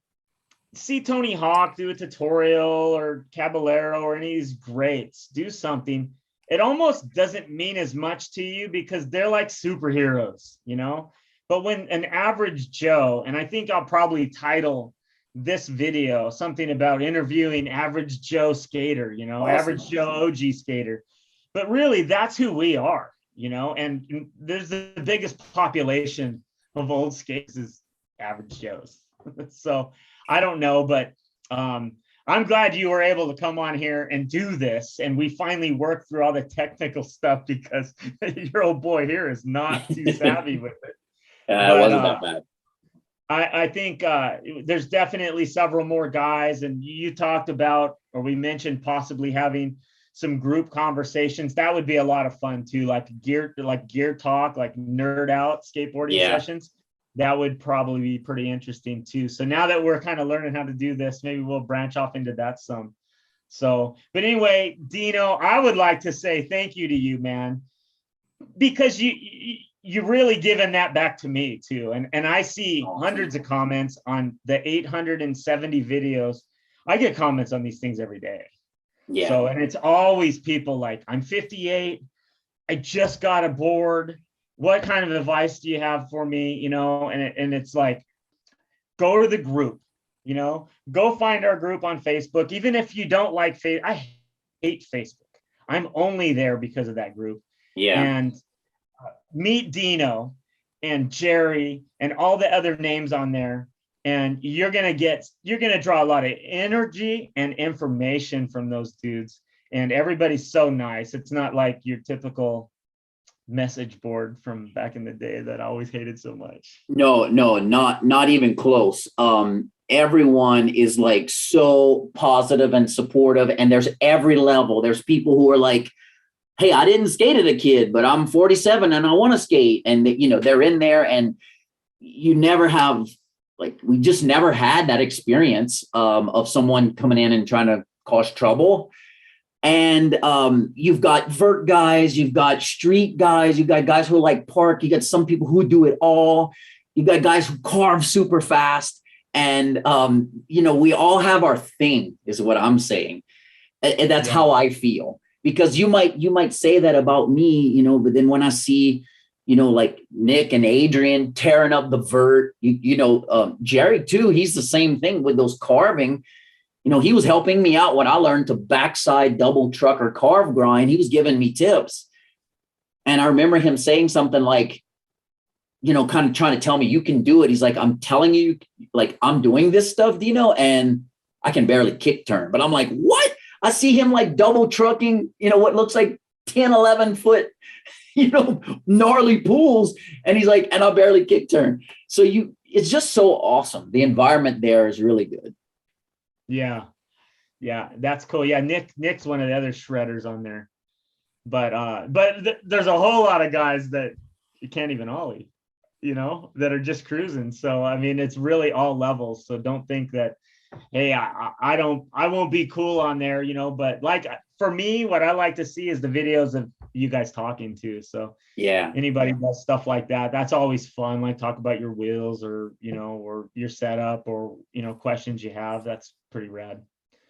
see Tony Hawk do a tutorial, or Caballero, or any of these greats do something, it almost doesn't mean as much to you because they're like superheroes, you know? But when an average Joe, and I think I'll probably title this video something about interviewing average Joe skater, you know, Awesome. average Joe OG skater. But really, that's who we are, you know? And there's the biggest population of old skaters is average Joes. So I don't know, but I'm glad you were able to come on here and do this. And we finally worked through all the technical stuff because your old boy here is not too savvy with it. It wasn't that bad. I think there's definitely several more guys, and you talked about, or we mentioned possibly having some group conversations. That would be a lot of fun too, like gear talk, like nerd out skateboarding sessions. That would probably be pretty interesting too. So now that we're kind of learning how to do this, maybe we'll branch off into that some. So, but anyway, Dino, I would like to say thank you to you, man, because you really given that back to me too. And I see hundreds of comments on the 870 videos. I get comments on these things every day. Yeah. So, and it's always people like, I'm 58. I just got a board. What kind of advice do you have for me? You know, and it's like, go to the group, you know, go find our group on Facebook. Even if you don't like Facebook, I hate Facebook. I'm only there because of that group. Yeah. And meet Dino and Jerry and all the other names on there. And you're going to draw a lot of energy and information from those dudes. And everybody's so nice. It's not like your typical message board from back in the day that I always hated so much. No, not even close. Everyone is like so positive and supportive, and there's every level. There's people who are like, hey, I didn't skate as a kid, but I'm 47 and I want to skate. And you know, they're in there, and you never have, like, we just never had that experience of someone coming in and trying to cause trouble. And you've got vert guys, you've got street guys, you've got guys who are like park, you got some people who do it all. You've got guys who carve super fast. And, you know, we all have our thing is what I'm saying. And that's how I feel, because you might say that about me, you know, but then when I see, you know, like Nick and Adrian tearing up the vert, you know, Jerry too, he's the same thing with those carving. You know, he was helping me out when I learned to backside double trucker carve grind. He was giving me tips. And I remember him saying something like, you know, kind of trying to tell me you can do it. He's like, I'm telling you, like, I'm doing this stuff, Dino, and I can barely kick turn. But I'm like, what? I see him like double trucking, you know, what looks like 10, 11 foot, you know, gnarly pools. And he's like, and I'll barely kick turn. So it's just so awesome. The environment there is really good. Yeah, that's cool. Yeah, Nick's one of the other shredders on there, but there's a whole lot of guys that you can't even ollie, you know, that are just cruising. So I mean, it's really all levels. So don't think that, hey, I won't be cool on there, you know. But like for me, what I like to see is the videos of you guys talking too. So yeah, anybody does stuff like that, that's always fun. Like talk about your wheels, or you know, or your setup, or you know, questions you have. That's pretty rad.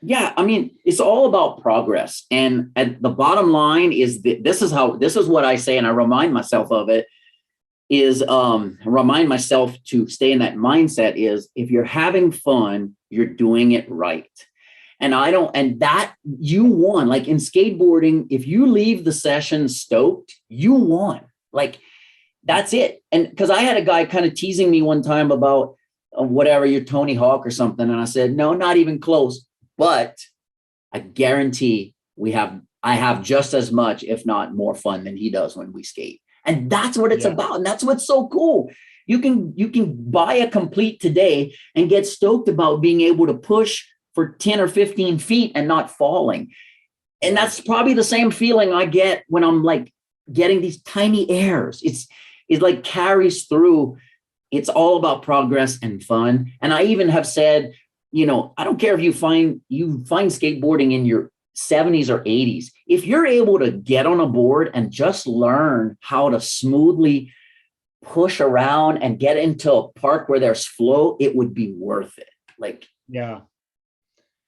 Yeah, I mean, it's all about progress. And at the bottom line is this is what I say, and I remind myself of it, is remind myself to stay in that mindset is, if you're having fun, you're doing it right. And that you won. Like in skateboarding, if you leave the session stoked, you won. Like that's it. And because I had a guy kind of teasing me one time about whatever, your Tony Hawk or something. And I said, no, not even close. But I guarantee I have just as much, if not more fun than he does when we skate. And that's what it's about. And that's what's so cool. You can buy a complete today and get stoked about being able to push for 10 or 15 feet and not falling. And that's probably the same feeling I get when I'm like getting these tiny airs. It like carries through. It's all about progress and fun. And I even have said, you know, I don't care if you find skateboarding in your 70s or 80s. If you're able to get on a board and just learn how to smoothly push around and get into a park where there's flow, it would be worth it. Like Yeah.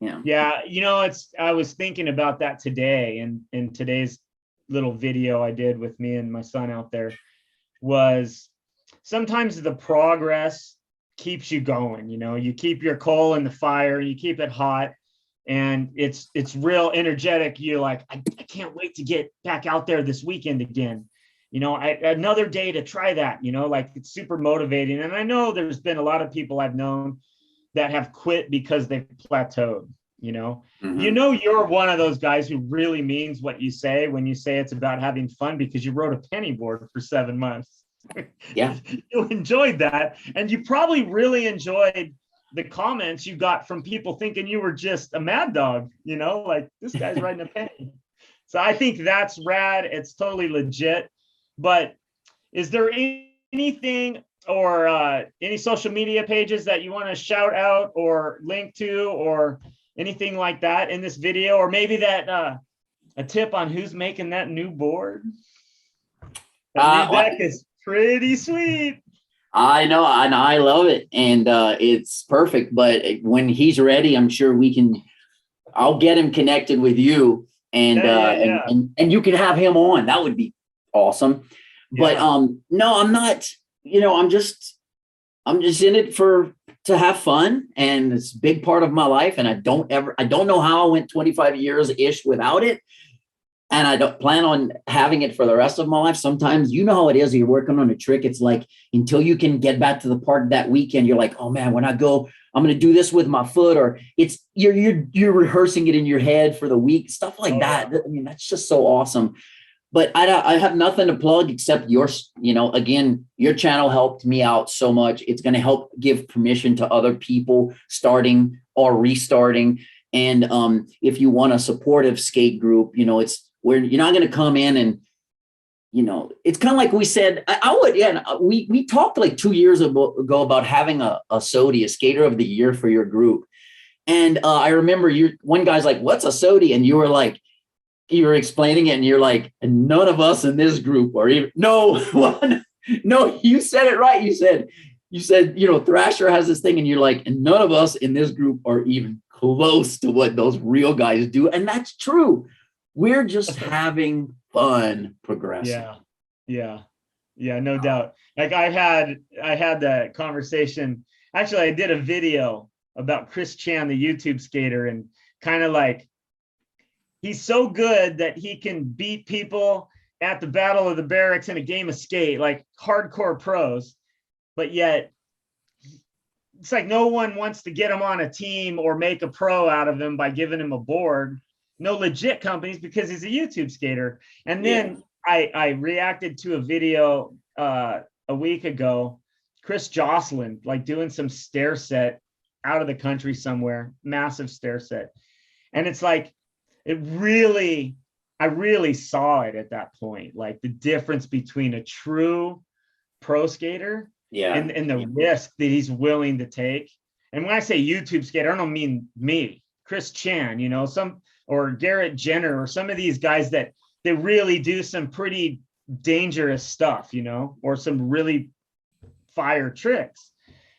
Yeah. Yeah. I was thinking about that today, and in today's little video I did with me and my son out there was sometimes the progress keeps you going. You keep your coal in the fire, you keep it hot, and it's real energetic. You're like, I can't wait to get back out there this weekend again. Another day to try that, like it's super motivating. And I know there's been a lot of people I've known that have quit because they've plateaued. You're one of those guys who really means what you say when you say it's about having fun, because you rode a penny board for 7 months. Yeah. You enjoyed that, and you probably really enjoyed the comments you got from people thinking you were just a mad dog, like this guy's riding a penny. So I think that's rad. It's totally legit. But is there anything or any social media pages that you want to shout out or link to or anything like that in this video, or maybe that a tip on who's making that new board? That new deck is pretty sweet. I know, and I love it, and it's perfect. But when he's ready, I'm sure I'll get him connected with you, and and you can have him on. That would be awesome. But no, I'm not. I'm just in it to have fun, and it's a big part of my life. And I don't know how I went 25 years ish without it. And I don't plan on having it for the rest of my life. Sometimes, how it is, you're working on a trick. It's like, until you can get back to the park that weekend, you're like, oh man, when I go, I'm going to do this with my foot, or you're rehearsing it in your head for the week, stuff like that. Yeah. I mean, that's just so awesome. But I have nothing to plug except again, your channel helped me out so much. It's going to help give permission to other people starting or restarting. And if you want a supportive skate group, it's where you're not going to come in and, it's kind of like we said, we talked like 2 years ago about having a SOTY, a skater of the year for your group. And I remember one guy's like, what's a SOTY? And you were explaining it, and you're like, none of us in this group are even, no, you said it right. You said, Thrasher has this thing, and you're like, and none of us in this group are even close to what those real guys do. And that's true. We're just having fun progressing. Yeah, no doubt. Like I had that conversation. Actually, I did a video about Chris Chan, the YouTube skater, and kind of like, he's so good that he can beat people at the Battle of the Barracks in a game of skate, like hardcore pros, but yet it's like no one wants to get him on a team or make a pro out of him by giving him a board. No legit companies, because he's a YouTube skater. And then I reacted to a video a week ago, Chris Jocelyn, like doing some stair set out of the country somewhere, massive stair set. And it's like, I really saw it at that point, like the difference between a true pro skater and the risk that he's willing to take. And when I say YouTube skater, I don't mean me, Chris Chan, or Garrett Jenner, or some of these guys that they really do some pretty dangerous stuff, or some really fire tricks.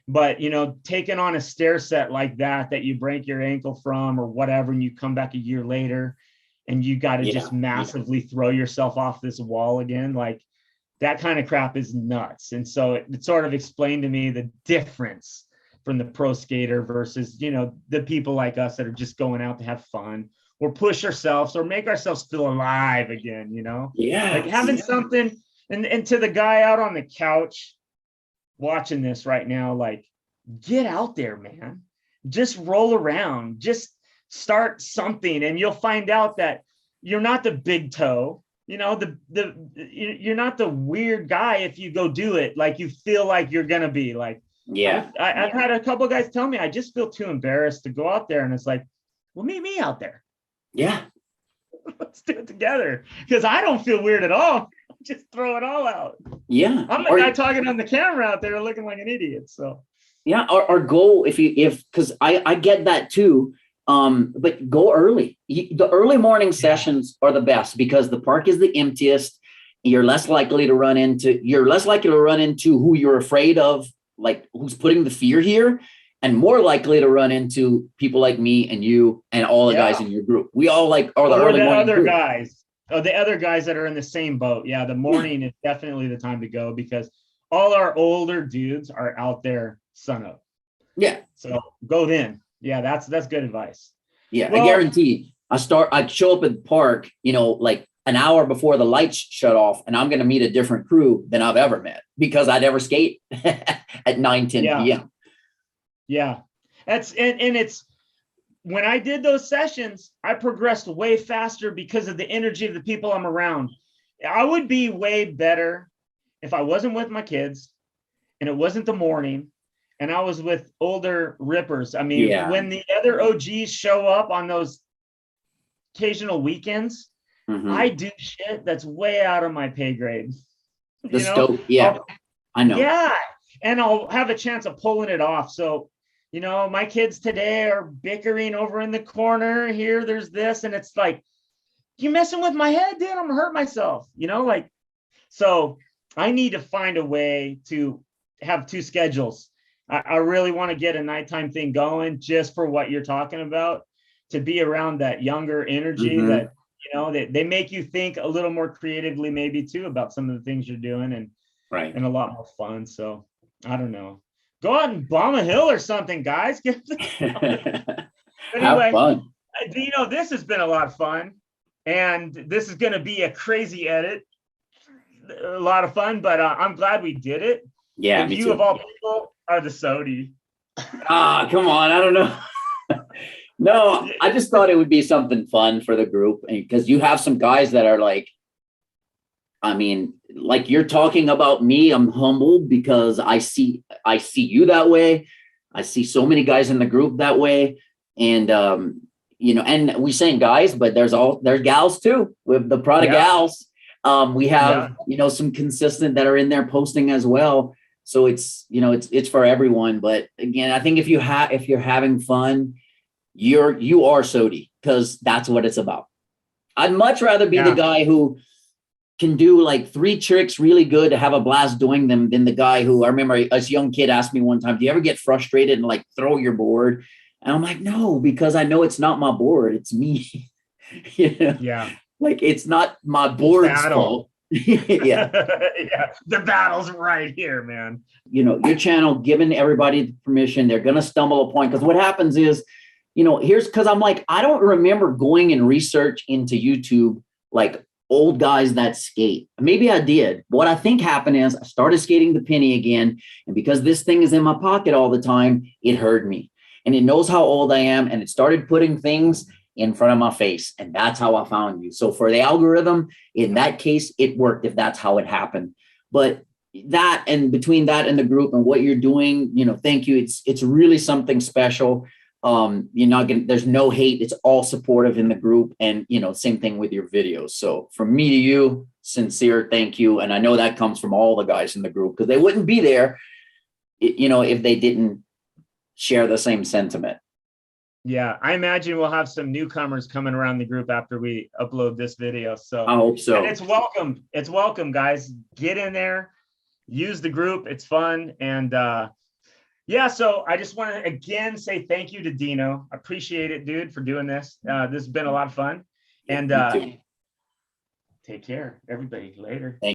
But, taking on a stair set like that you break your ankle from or whatever, and you come back a year later and you got to just massively throw yourself off this wall again, like that kind of crap is nuts. And so it sort of explained to me the difference from the pro skater versus, the people like us that are just going out to have fun or push ourselves or make ourselves feel alive again, like having something. And to the guy out on the couch watching this right now, like, get out there, man, just roll around, just start something, and you'll find out that you're not the big toe, you're not the weird guy if you go do it like you feel like you're gonna be. Like, I've had a couple of guys tell me I just feel too embarrassed to go out there, and it's like, well, meet me out there. Let's do it together, because I don't feel weird at all. Just throw it all out. I'm the guy talking on the camera out there looking like an idiot. So our goal, because I get that too, but go early. The early morning sessions are the best, because the park is the emptiest. You're less likely to run into who you're afraid of, like who's putting the fear here. and more likely to run into people like me and you and all the guys in your group. We all like are the early morning other group. guys. Oh, the other guys that are in the same boat. Yeah, the morning is definitely the time to go because all our older dudes are out there sun up. Yeah. So go then. Yeah, that's good advice. Yeah, well, I guarantee I show up at the park, like an hour before the lights shut off, and I'm going to meet a different crew than I've ever met because I never skate at 9, 10 p.m. Yeah. And it's when I did those sessions, I progressed way faster because of the energy of the people I'm around. I would be way better if I wasn't with my kids and it wasn't the morning and I was with older rippers. I mean, when the other OGs show up on those occasional weekends, I do shit that's way out of my pay grade. I know. Yeah. And I'll have a chance of pulling it off. So, my kids today are bickering over in the corner here. There's this, and it's like, you messing with my head, dude. I'm gonna hurt myself, so I need to find a way to have two schedules. I really want to get a nighttime thing going just for what you're talking about, to be around that younger energy that, they make you think a little more creatively, maybe too, about some of the things you're doing and a lot more fun. So I don't know. Go out and bomb a hill or something, guys. Anyway, have fun. Dino, this has been a lot of fun. And this is going to be a crazy edit. A lot of fun, but I'm glad we did it. Yeah, and you, of all people, are the Sodi. Come on. I don't know. No, I just thought it would be something fun for the group because you have some guys that are like, I mean, like you're talking about me, I'm humbled because I see you that way. I see so many guys in the group that way. And, and we saying guys, but there's gals too with the Prodigals. We have, some consistent that are in there posting as well. So it's, it's for everyone. But again, I think if you're having fun, you are Sodi because that's what it's about. I'd much rather be the guy who can do like 3 tricks really good to have a blast doing them than the guy who, I remember a young kid asked me one time, do you ever get frustrated and like throw your board? And I'm like, no, because I know it's not my board. It's me. Yeah. Like it's not my board's fault. Yeah. The battle's right here, man. Your channel, giving everybody permission, they're going to stumble upon, because what happens is, because I'm like, I don't remember going and research into YouTube, like old guys that skate. Maybe I did. What I think happened is I started skating the penny again. And because this thing is in my pocket all the time, it heard me and it knows how old I am. And it started putting things in front of my face. And that's how I found you. So for the algorithm, in that case, it worked if that's how it happened. But that, and between that and the group and what you're doing, thank you. It's really something special. You're not gonna, there's no hate. It's all supportive in the group. And, same thing with your videos. So from me to you, sincere thank you. And I know that comes from all the guys in the group because they wouldn't be there, if they didn't share the same sentiment. Yeah, I imagine we'll have some newcomers coming around the group after we upload this video. So I hope so. And it's welcome. It's welcome, guys. Get in there, use the group. It's fun. And so I just want to again say thank you to Dino. I appreciate it, dude, for doing this. This has been a lot of fun. And take care, everybody. Later. Thank you.